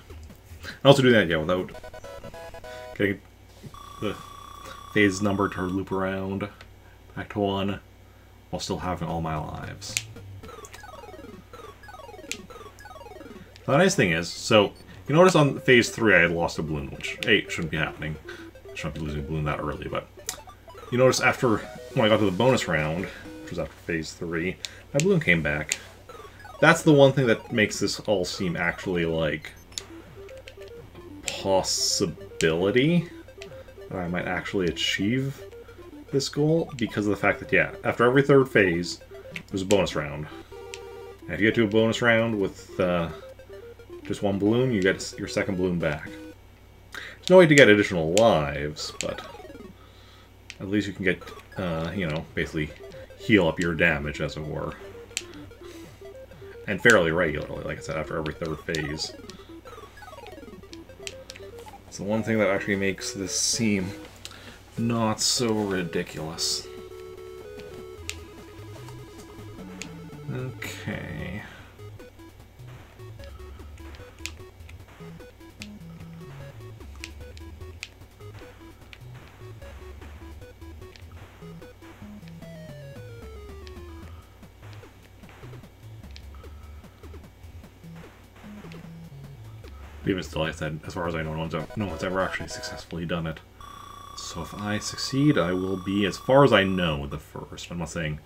I also do that, yeah, without getting the phase number to loop around back to 1 while still having all my lives. The nice thing is, so, you notice on phase 3 I had lost a balloon, which, hey, shouldn't be happening. I shouldn't be losing a balloon that early, but you notice after, when I got to the bonus round, which was after phase 3, my balloon came back. That's the one thing that makes this all seem actually like a possibility that I might actually achieve this goal, because of the fact that, yeah, after every third phase, there's a bonus round. And if you get to a bonus round with just one balloon, you get your second balloon back. There's no way to get additional lives, but at least you can get, you know, basically heal up your damage, as it were. And fairly regularly, like I said, after every third phase. It's the one thing that actually makes this seem not so ridiculous. Okay. Even still, like I said, as far as I know, no one's ever actually successfully done it. So if I succeed, I will be, as far as I know, the first. I'm not saying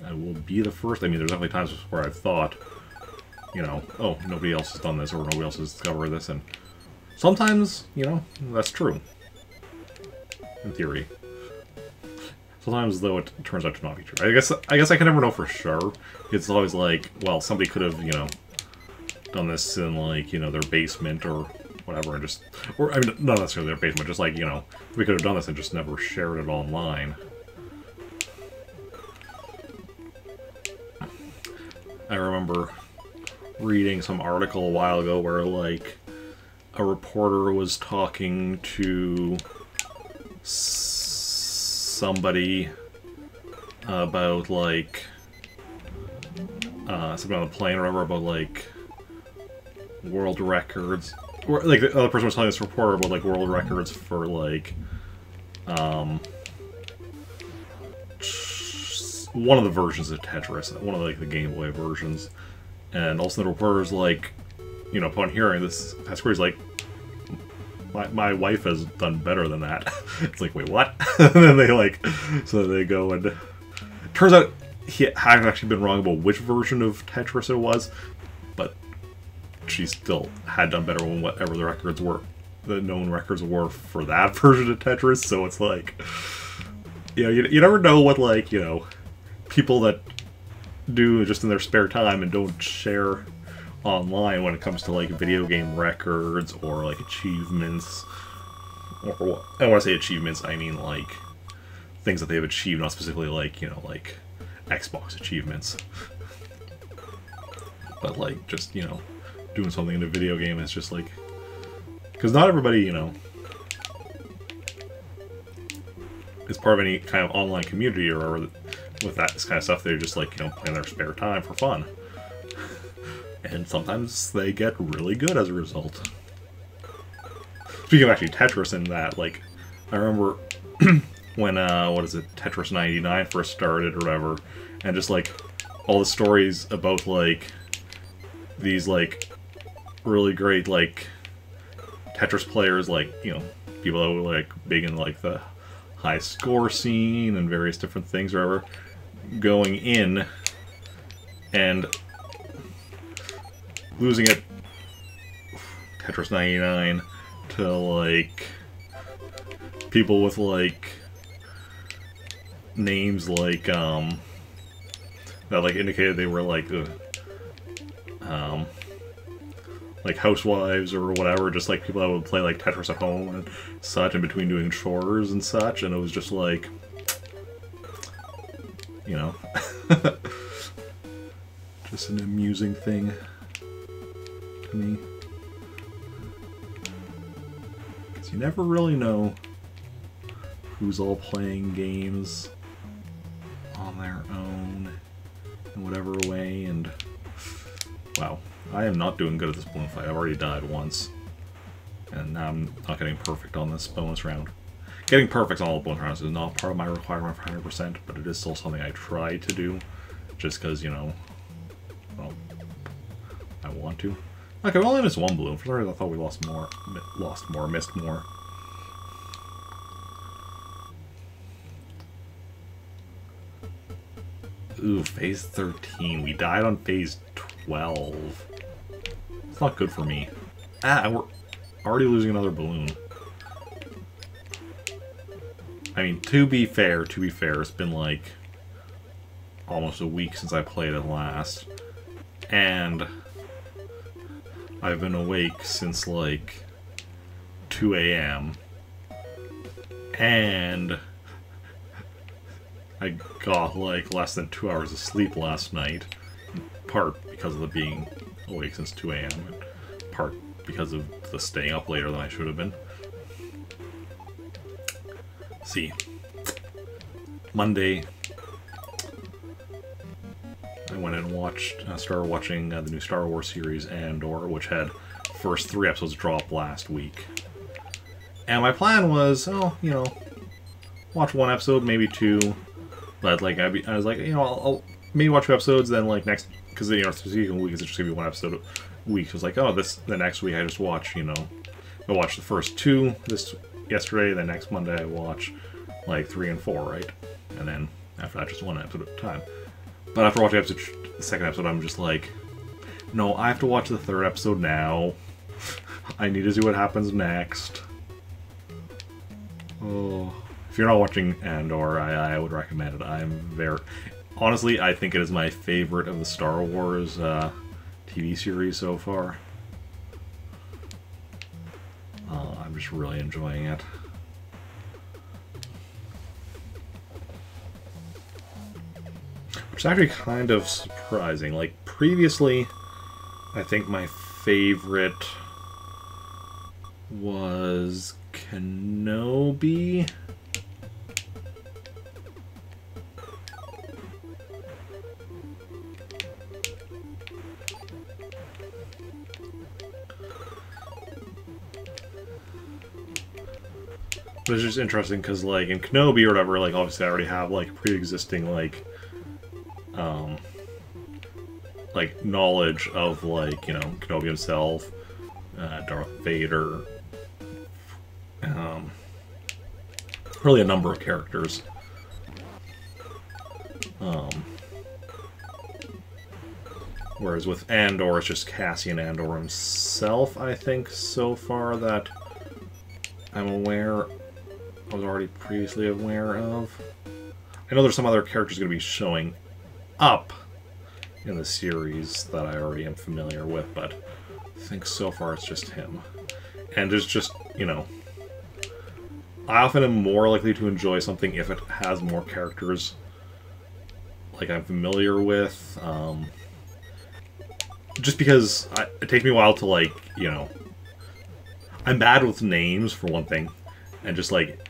I will be the first. I mean, there's definitely times where I've thought, you know, oh, nobody else has done this, or nobody else has discovered this, and sometimes, you know, that's true. In theory. Sometimes, though, it turns out to not be true. I guess I can never know for sure. It's always like, well, somebody could have, you know, done this in, like, you know, their basement or whatever, and just, or, I mean, not necessarily their basement, just like, you know, we could have done this and just never shared it online. I remember reading some article a while ago where, like, a reporter was talking to somebody about, like, something on the plane or whatever, about, like, world records. Or, like, the other person was telling this reporter about, like, world records for, like, one of the versions of Tetris, one of, like, the Game Boy versions. And also the reporter's like, you know, upon hearing this, he's like, my wife has done better than that. It's like, wait, what? And then they, like, so they go and... Turns out he had actually been wrong about which version of Tetris it was, but she still had done better than whatever the records were, the known records were for that version of Tetris, so it's like, you know, you never know what, like, you know, people that do just in their spare time and don't share online when it comes to, like, video game records or, like, achievements, or what, I want to say achievements, I mean, like, things that they've achieved, not specifically, like, you know, like, Xbox achievements. But, like, just, you know, doing something in a video game is just, like, because not everybody, you know, is part of any kind of online community or with that kind of stuff. They're just, like, you know, playing their spare time for fun. And sometimes they get really good as a result. Speaking of actually Tetris and that, like, I remember when, what is it, Tetris 99 first started or whatever, and just, like, all the stories about, like, these, like, really great, like, Tetris players, like, you know, people that were, like, big in, like, the high score scene and various different things or whatever, going in and losing at Tetris 99 to, like, people with, like, names like, that, like, indicated they were, like housewives or whatever, just, like, people that would play, like, Tetris at home and such in between doing chores and such, and it was just, like, you know, just an amusing thing to me. Because you never really know who's all playing games on their own in whatever way, and wow, I am not doing good at this balloon fight. I've already died once, and now I'm not getting perfect on this bonus round. Getting perfect on all the bonus rounds is not part of my requirement for 100%, but it is still something I try to do, just because, you know, well, I want to. Okay, we only missed one balloon. For some reason I thought we lost more, missed more. Ooh, phase 13. We died on phase 12. It's not good for me. Ah, we're already losing another balloon. I mean, to be fair, it's been, like, almost a week since I played it last. And I've been awake since, like, 2 AM. And I got, like, less than 2 hours of sleep last night. In part because of the being awake since 2 AM. And part because of the staying up later than I should have been. See, Monday, I went and started watching the new Star Wars series, Andor, which had first 3 episodes drop last week. And my plan was, oh, you know, watch 1 episode, maybe 2, but, like, I was like, you know, I'll maybe watch 2 episodes, then, like, next, because, you know, it's a week, it's just gonna be 1 episode a week. So it's like, oh, the next week I just watch, you know, I watched the first 2 this yesterday, then next Monday I watch like 3 and 4, right? And then after that, just one episode at a time. But after watching the second episode, I'm just like, no, I have to watch the third episode now. I need to see what happens next. Oh, if you're not watching Andor, I would recommend it. Honestly, I think it is my favorite of the Star Wars TV series so far. I'm just really enjoying it. Which is actually kind of surprising. Like, previously, I think my favorite was Kenobi. But it's just interesting because, like, in Kenobi or whatever, like, obviously I already have, like, pre-existing, like, knowledge of, like, you know, Kenobi himself, Darth Vader, really a number of characters. Whereas with Andor, it's just Cassian Andor himself, I think, so far that I'm aware, I was already previously aware of. I know there's some other characters going to be showing up in the series that I already am familiar with, but I think so far it's just him. And there's just, you know, I often am more likely to enjoy something if it has more characters like I'm familiar with, just because it takes me a while to, like, you know, I'm bad with names, for one thing, and just, like,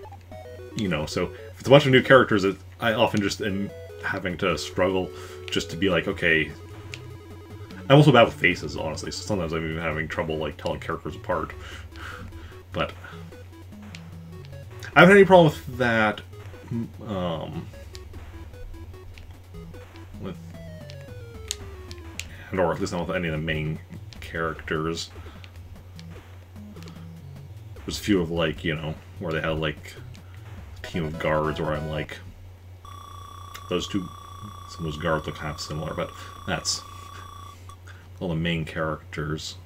you know, so if it's a bunch of new characters, I often just am having to struggle just to be like, okay, I'm also bad with faces, honestly, so sometimes I'm even having trouble, like, telling characters apart. But I haven't had any problem with that, with, or at least not with any of the main characters. There's a few of, like, you know, where they have, like, a team of guards where I'm like, those two, some of those guards look kind of similar, but that's all the main characters.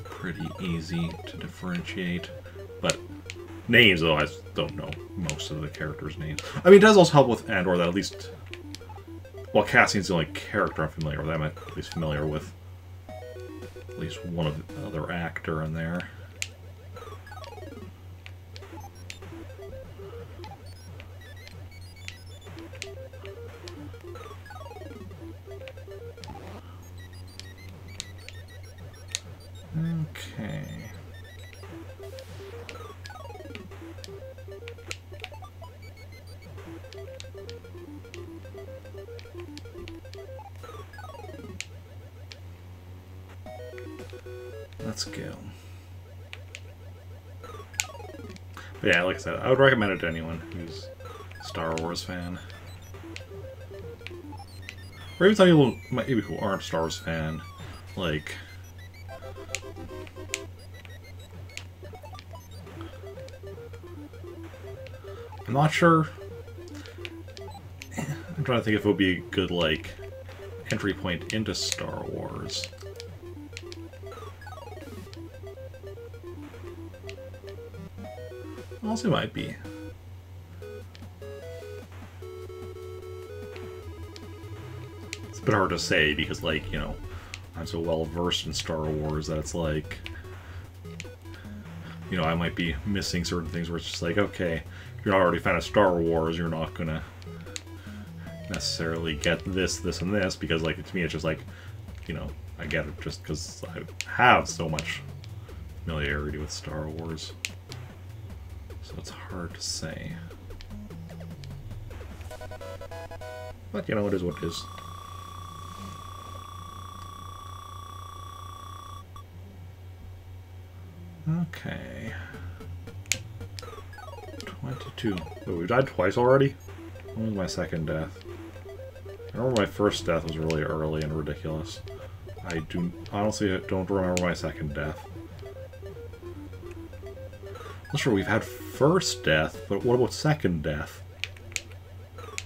Pretty easy to differentiate. But names, though, I don't know most of the characters' names. I mean, it does also help with Andor that at least, well, Cassian's the only character I'm familiar with. I'm at least familiar with at least one of the other actor in there. Okay. Let's go. But yeah, like I said, I would recommend it to anyone who's a Star Wars fan. Or even some people maybe who aren't a Star Wars fan, like, I'm not sure. I'm trying to think if it would be a good, like, entry point into Star Wars. Also might be. It's a bit hard to say because, like, you know, I'm so well versed in Star Wars that it's like, you know, I might be missing certain things where it's just like, okay, if you're not already a fan of Star Wars, you're not gonna necessarily get this, this, and this, because, like, to me it's just like, you know, I get it just because I have so much familiarity with Star Wars. So it's hard to say. But, you know, it is what it is. Okay. 22. Oh, we've died twice already? When was my second death? I remember my first death was really early and ridiculous. I honestly don't remember my second death. Not sure we've had first death, but what about second death?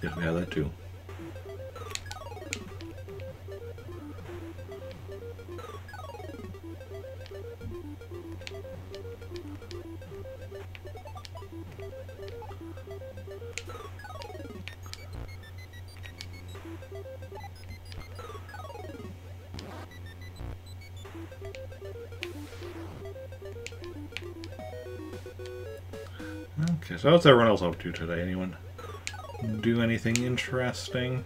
Yeah, we had that too. Okay, so what's everyone else up to today? Anyone do anything interesting?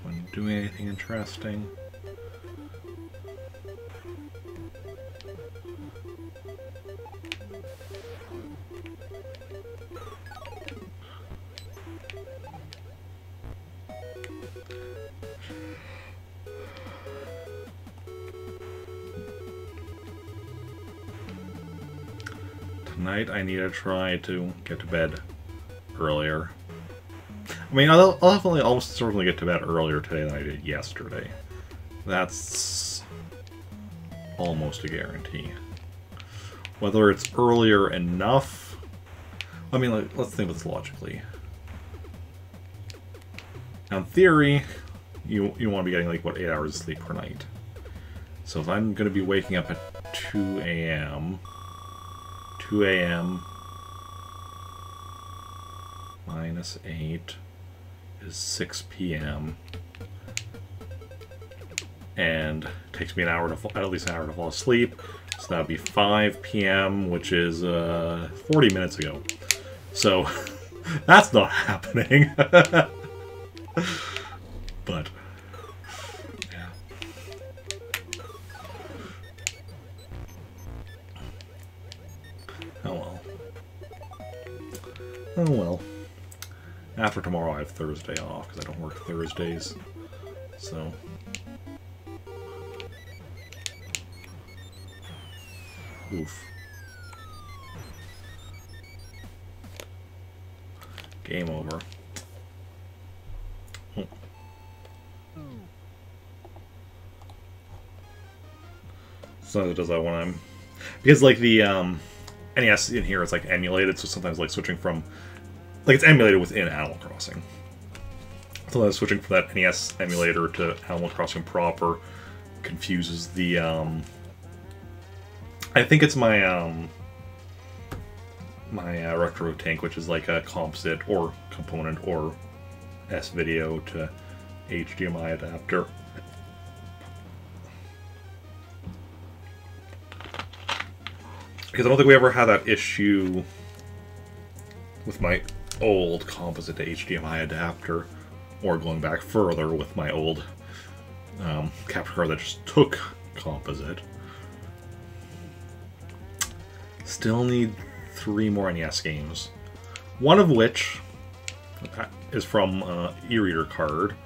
Anyone do anything interesting? Tonight I need to try to get to bed earlier. I mean, I'll definitely almost certainly get to bed earlier today than I did yesterday. That's almost a guarantee. Whether it's earlier enough... I mean, like, let's think of this logically. Now, in theory, you want to be getting, like, what, 8 hours of sleep per night. So if I'm going to be waking up at 2 a.m. 2 a.m. minus 8 is 6 p.m. And it takes me an hour to at least an hour to fall asleep. So that would be 5 p.m., which is 40 minutes ago. So that's not happening. But yeah. Oh well. Oh well. After tomorrow I have Thursday off because I don't work Thursdays. So oof. Game over. Oh. So it does that when I'm... Because, like, the NES in here is, like, emulated, so sometimes, like, switching from... Like, it's emulated within Animal Crossing. Sometimes switching from that NES emulator to Animal Crossing proper confuses the, I think it's my, my retro tank, which is like a composite or component or S-video to HDMI adapter. Because I don't think we ever had that issue with my old composite to HDMI adapter, or going back further with my old capture card that just took composite. Still need 3 more NES games. One of which is from e-reader card,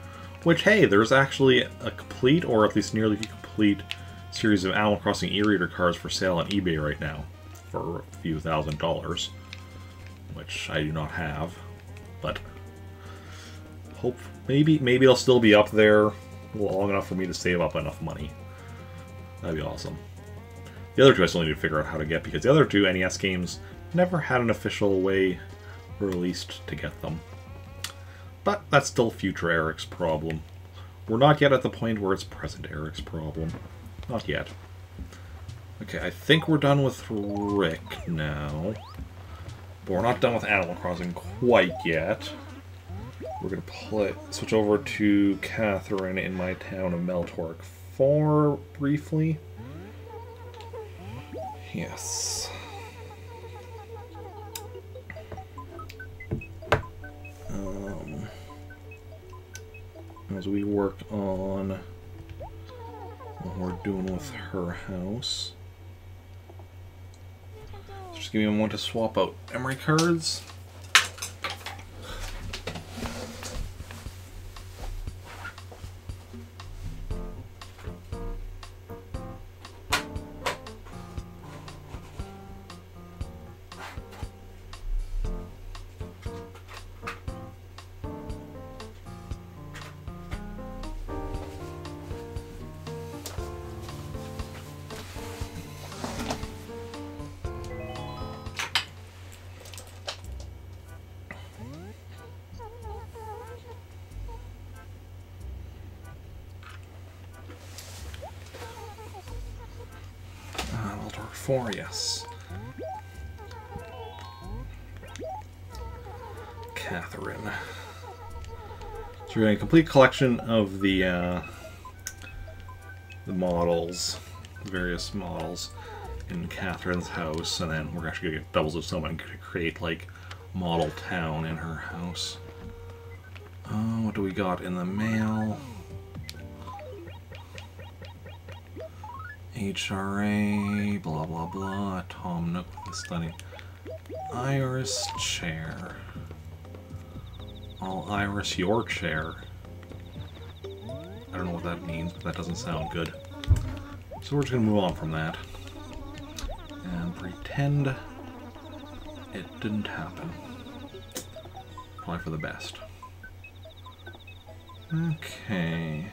which, hey, there's actually a complete, or at least nearly complete, series of Animal Crossing e-reader cards for sale on eBay right now for a few $1,000s, which I do not have, but hope maybe they'll still be up there long enough for me to save up enough money. That'd be awesome. The other two I still need to figure out how to get, because the other two NES games never had an official way released to get them. But that's still future Eric's problem. We're not yet at the point where it's present Eric's problem. Not yet. Okay, I think we're done with Rick now. But we're not done with Animal Crossing quite yet. We're gonna switch over to Catherine in my town of Meltork 4 briefly. Yes. As we work on what we're doing with her house. Just give me a moment to swap out memory cards. 4, yes. Catherine. So we're getting a complete collection of the models, various models in Catherine's house, and then we're actually gonna get doubles of someone to create like model town in her house. What do we got in the mail? HRA, blah blah blah. Tom Nook with the stunning Iris chair. All Iris your chair. I don't know what that means, but that doesn't sound good. So we're just gonna move on from that and pretend it didn't happen. Probably for the best. Okay.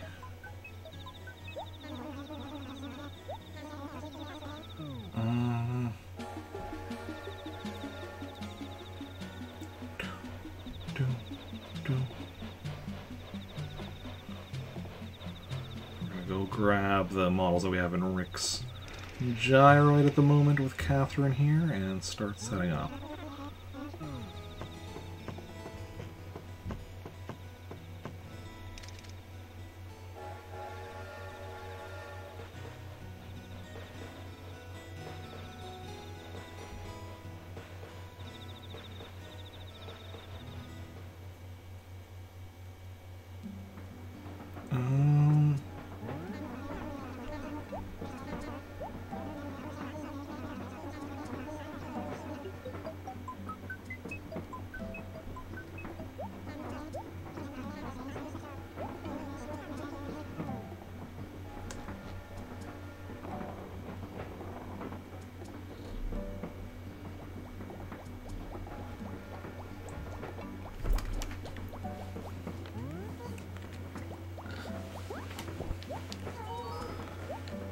We're gonna go grab the models that we have in Rick's gyroid at the moment with Catherine here and start setting up.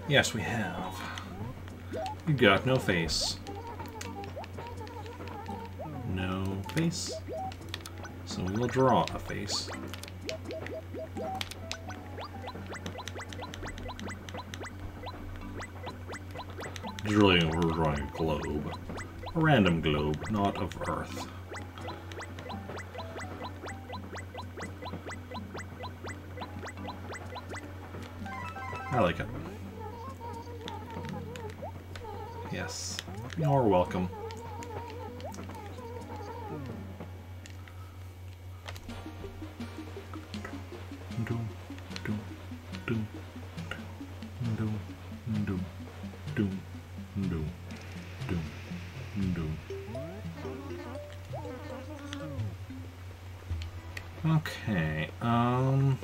Yes, we have. You got no face. No face. So we will draw a face. Really, we're drawing a globe. A random globe, not of Earth. I like it. Yes. You're welcome. Okay, I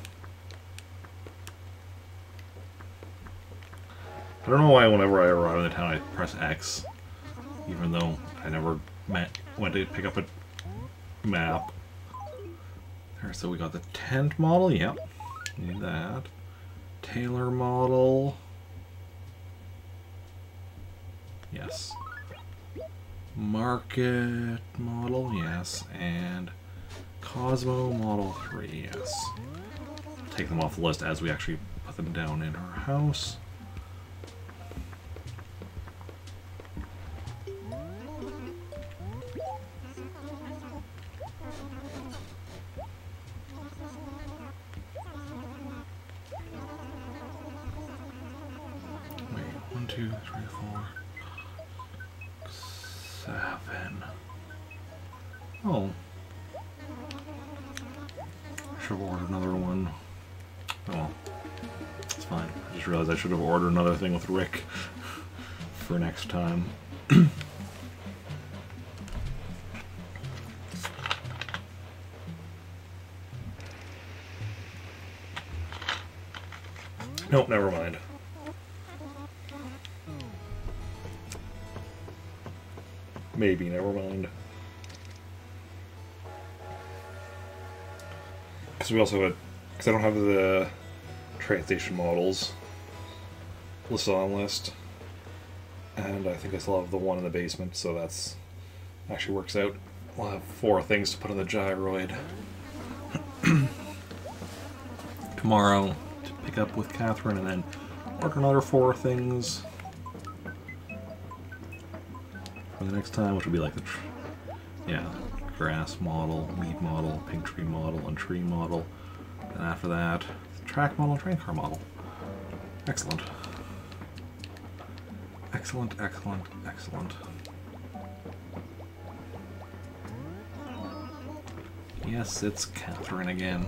don't know why whenever I arrive in the town I press X, even though I never went to pick up a map. There, so we got the tent model, yep, need that. Taylor model, yes. Market model, yes, and Cosmo Model 3, yes. Take them off the list as we actually put them down in our house. Wait, 1, 2, 3, 4, 7. Oh. Should have ordered another one. Oh well. It's fine. I just realized I should have ordered another thing with Rick for next time. Nope, never mind. Maybe, never mind. Because we also had, because I don't have the train station models listed on the list, and I think I still have the one in the basement, so that's actually works out. We'll have 4 things to put on the gyroid tomorrow to pick up with Catherine, and then order another 4 things for the next time, which will be like the yeah, grass model, weed model, pink tree model, and tree model. And after that, track model, train car model. Excellent. Excellent, excellent, excellent. Yes, it's Catherine again.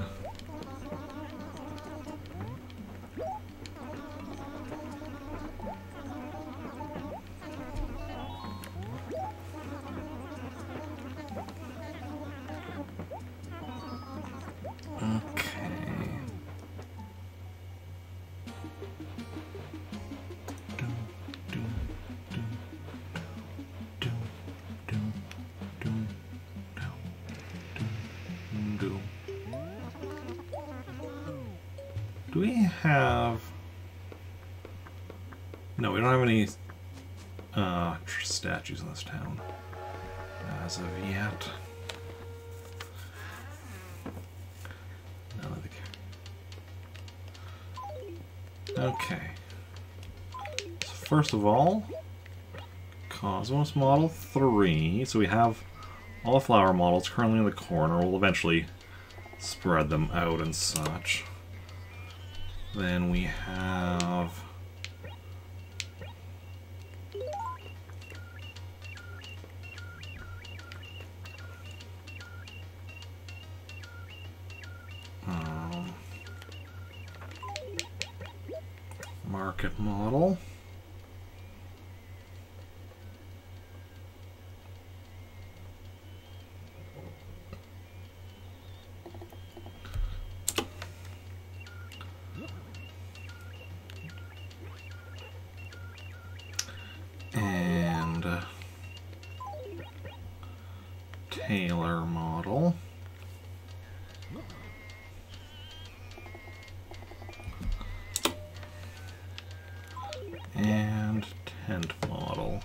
Do we have... No, we don't have any statues in this town as of yet. None of the... Okay. So first of all, Cosmos Model 3. So we have all the flower models currently in the corner. We'll eventually spread them out and such. Then we have market model. And Taylor model. And tent model.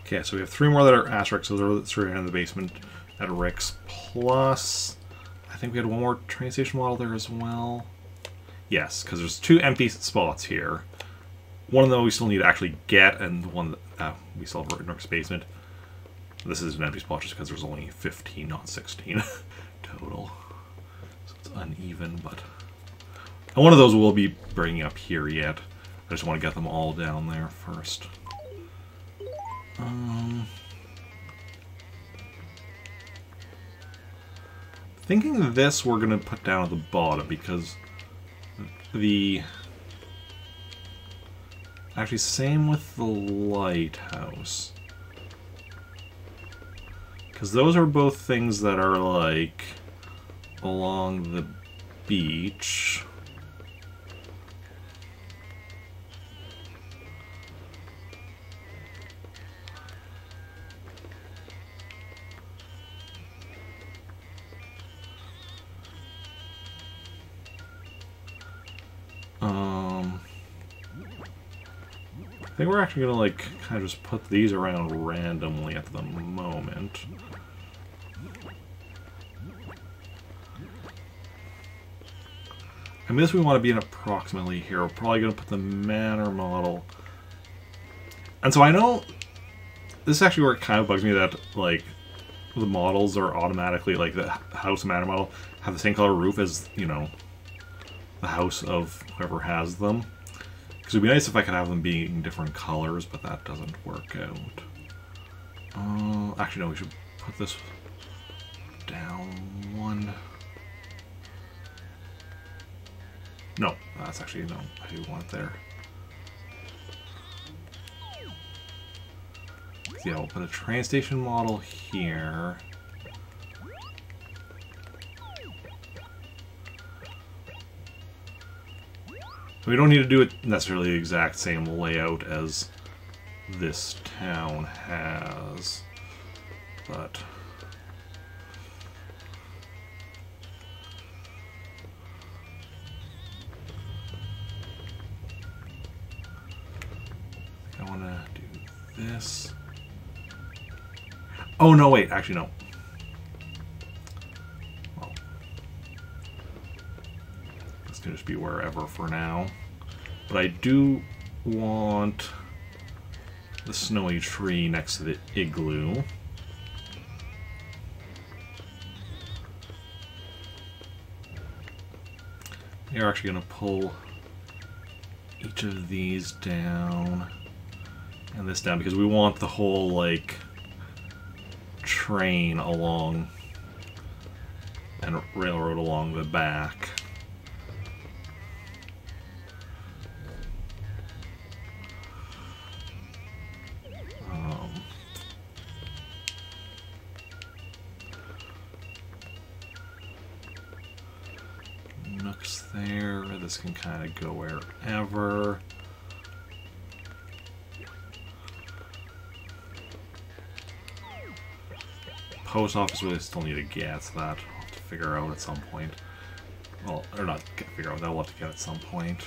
Okay, so we have 3 more that are asterisks, so they're 3 in the basement at Rick's. Plus, I think we had 1 more train station model there as well. Yes, because there's 2 empty spots here. One of them we still need to actually get, and one that we still have in Rick's basement. This is an empty spot just because there's only 15, not 16 total. So it's uneven, but... And one of those we'll be bringing up here yet. I just want to get them all down there first. Thinking this we're going to put down at the bottom because the... Actually, same with the lighthouse. Because those are both things that are, like, along the beach. I think we're actually going to, like, kind of just put these around randomly at the moment. I mean, this we want to be in approximately here. We're probably going to put the manor model. And so I know... This is actually where it kind of bugs me that, like, the models are automatically, like, the house and manor model have the same color roof as, you know, the house of whoever has them. Because it would be nice if I could have them being different colors, but that doesn't work out. Actually, no, we should put this down 1. No, that's actually, no, I do want it there. So yeah, we'll put a train station model here. We don't need to do it necessarily the exact same layout as this town has, but... I want to do this. Oh, no, wait, actually, no. Well, can just be wherever for now. But I do want the snowy tree next to the igloo. We're actually going to pull each of these down and this down because we want the whole, like, train along and railroad along the back. Nooks there. This can kind of go wherever. Post office really still need to get, so that I'll have to figure out at some point. Well, or not figure out, that'll have to get at some point.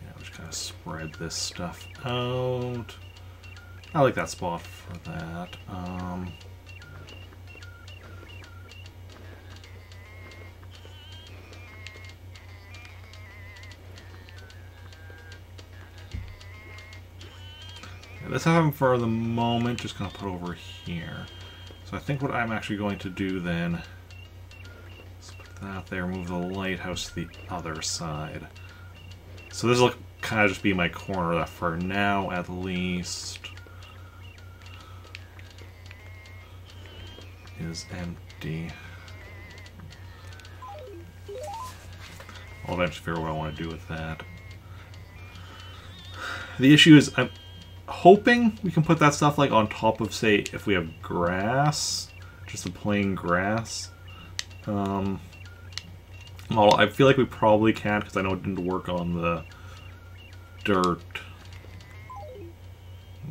Yeah, just kind of spread this stuff out. I like that spot for that. Let's have them for the moment, just gonna put over here. So I think what I'm actually going to do then is put that there, move the lighthouse to the other side. So this will kind of just be my corner that for now at least is empty. I'll eventually figure out what I want to do with that. The issue is I'm hoping we can put that stuff like on top of, say, if we have grass, just a plain grass model. I feel like we probably can't because I know it didn't work on the dirt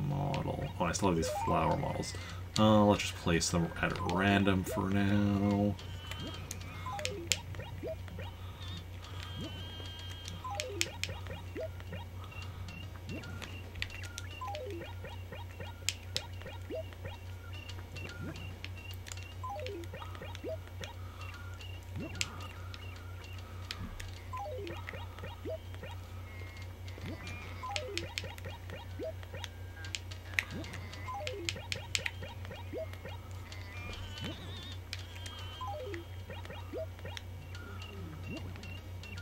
model. Oh, I still have these flower models. Let's just place them at random for now.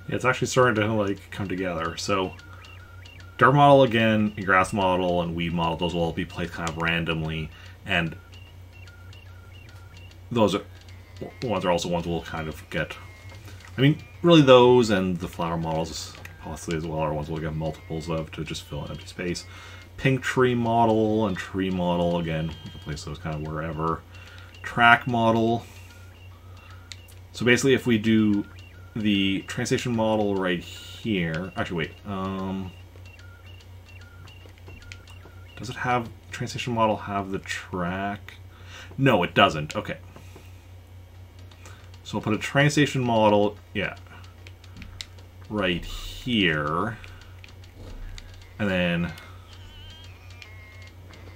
Yeah, it's actually starting to like come together. So dirt model again, grass model, and weed model, those will all be placed kind of randomly, and those are ones are also ones we'll kind of get. I mean, really those and the flower models possibly as well are ones we'll get multiples of to just fill in empty space. Pink tree model and tree model, again, we can place those kind of wherever. Track model. So basically if we do the train station model right here, actually wait, does it have, train station model have the track? No, it doesn't, okay. So we'll put a train station model, yeah, right here. And then,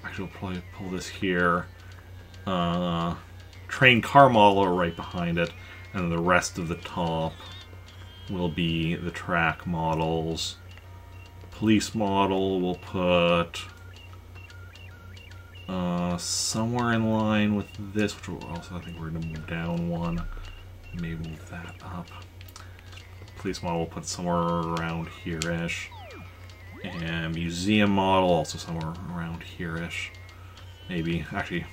actually we'll probably pull this here. Train car model right behind it. And then the rest of the top will be the track models. Police model we'll put somewhere in line with this, which will also, I think we're going to move down one. Maybe move that up. Police model we'll put somewhere around here-ish. And museum model also somewhere around here-ish. Maybe, actually,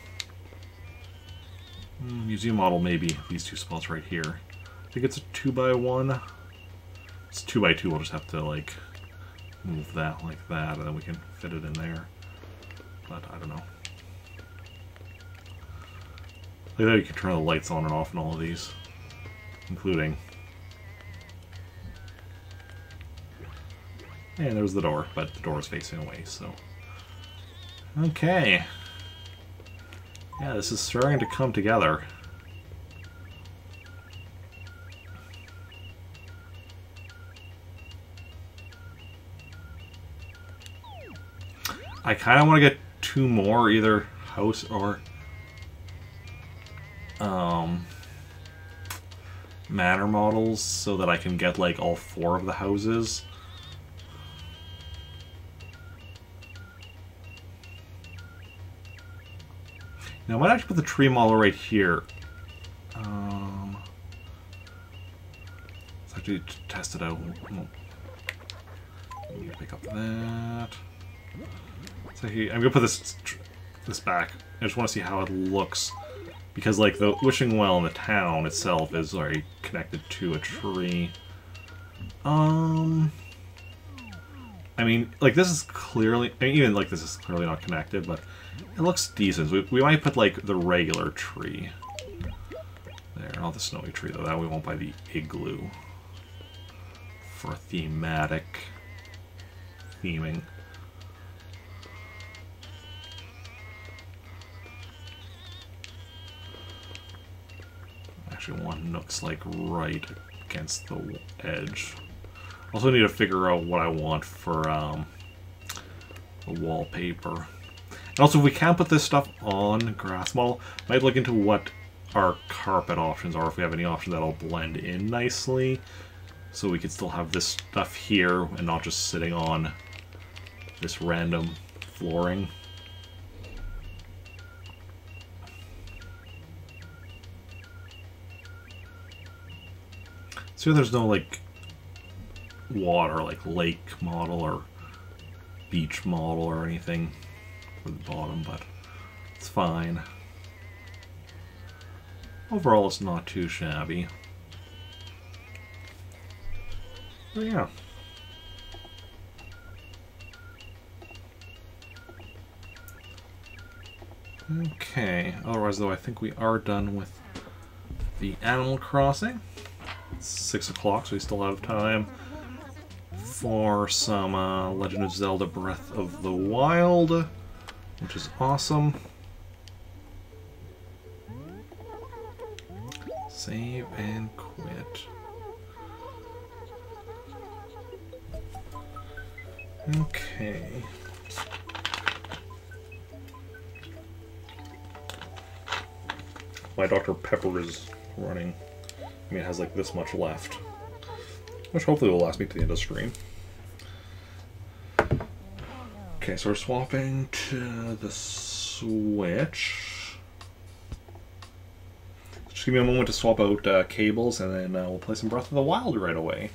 museum model maybe these two spots right here. I think it's a 2x1. It's 2x2, we'll just have to like move that like that and then we can fit it in there. But I don't know. Like that you can turn the lights on and off in all of these. Including. And there's the door, but the door is facing away, so. Okay. Yeah, this is starting to come together. I kind of want to get two more, either house or manor models so that I can get like all 4 of the houses. Now I might actually put the tree model right here. Let's actually test it out. I need to pick up that. So I'm gonna put this back. I just want to see how it looks, because like the wishing well in the town itself is already connected to a tree. I mean, like this is clearly, I mean, even like this is clearly not connected, but it looks decent. We might put like the regular tree there, not the snowy tree though. That we won't buy the igloo for thematic theming. Actually, one Nook's like right against the edge. Also need to figure out what I want for the wallpaper. And also, if we can't put this stuff on grass model, I might look into what our carpet options are, if we have any options that'll blend in nicely, so we could still have this stuff here and not just sitting on this random flooring. So there's no like water, like lake model or beach model or anything for the bottom, but it's fine. Overall, it's not too shabby. But yeah. Okay, otherwise though, I think we are done with the Animal Crossing. It's 6 o'clock, so we still have time for some Legend of Zelda Breath of the Wild, which is awesome. Save and quit. Okay. My Dr. Pepper is running. I mean, it has like this much left, which hopefully will last me to the end of the stream. Okay, so we're swapping to the Switch. Just give me a moment to swap out cables, and then we'll play some Breath of the Wild right away.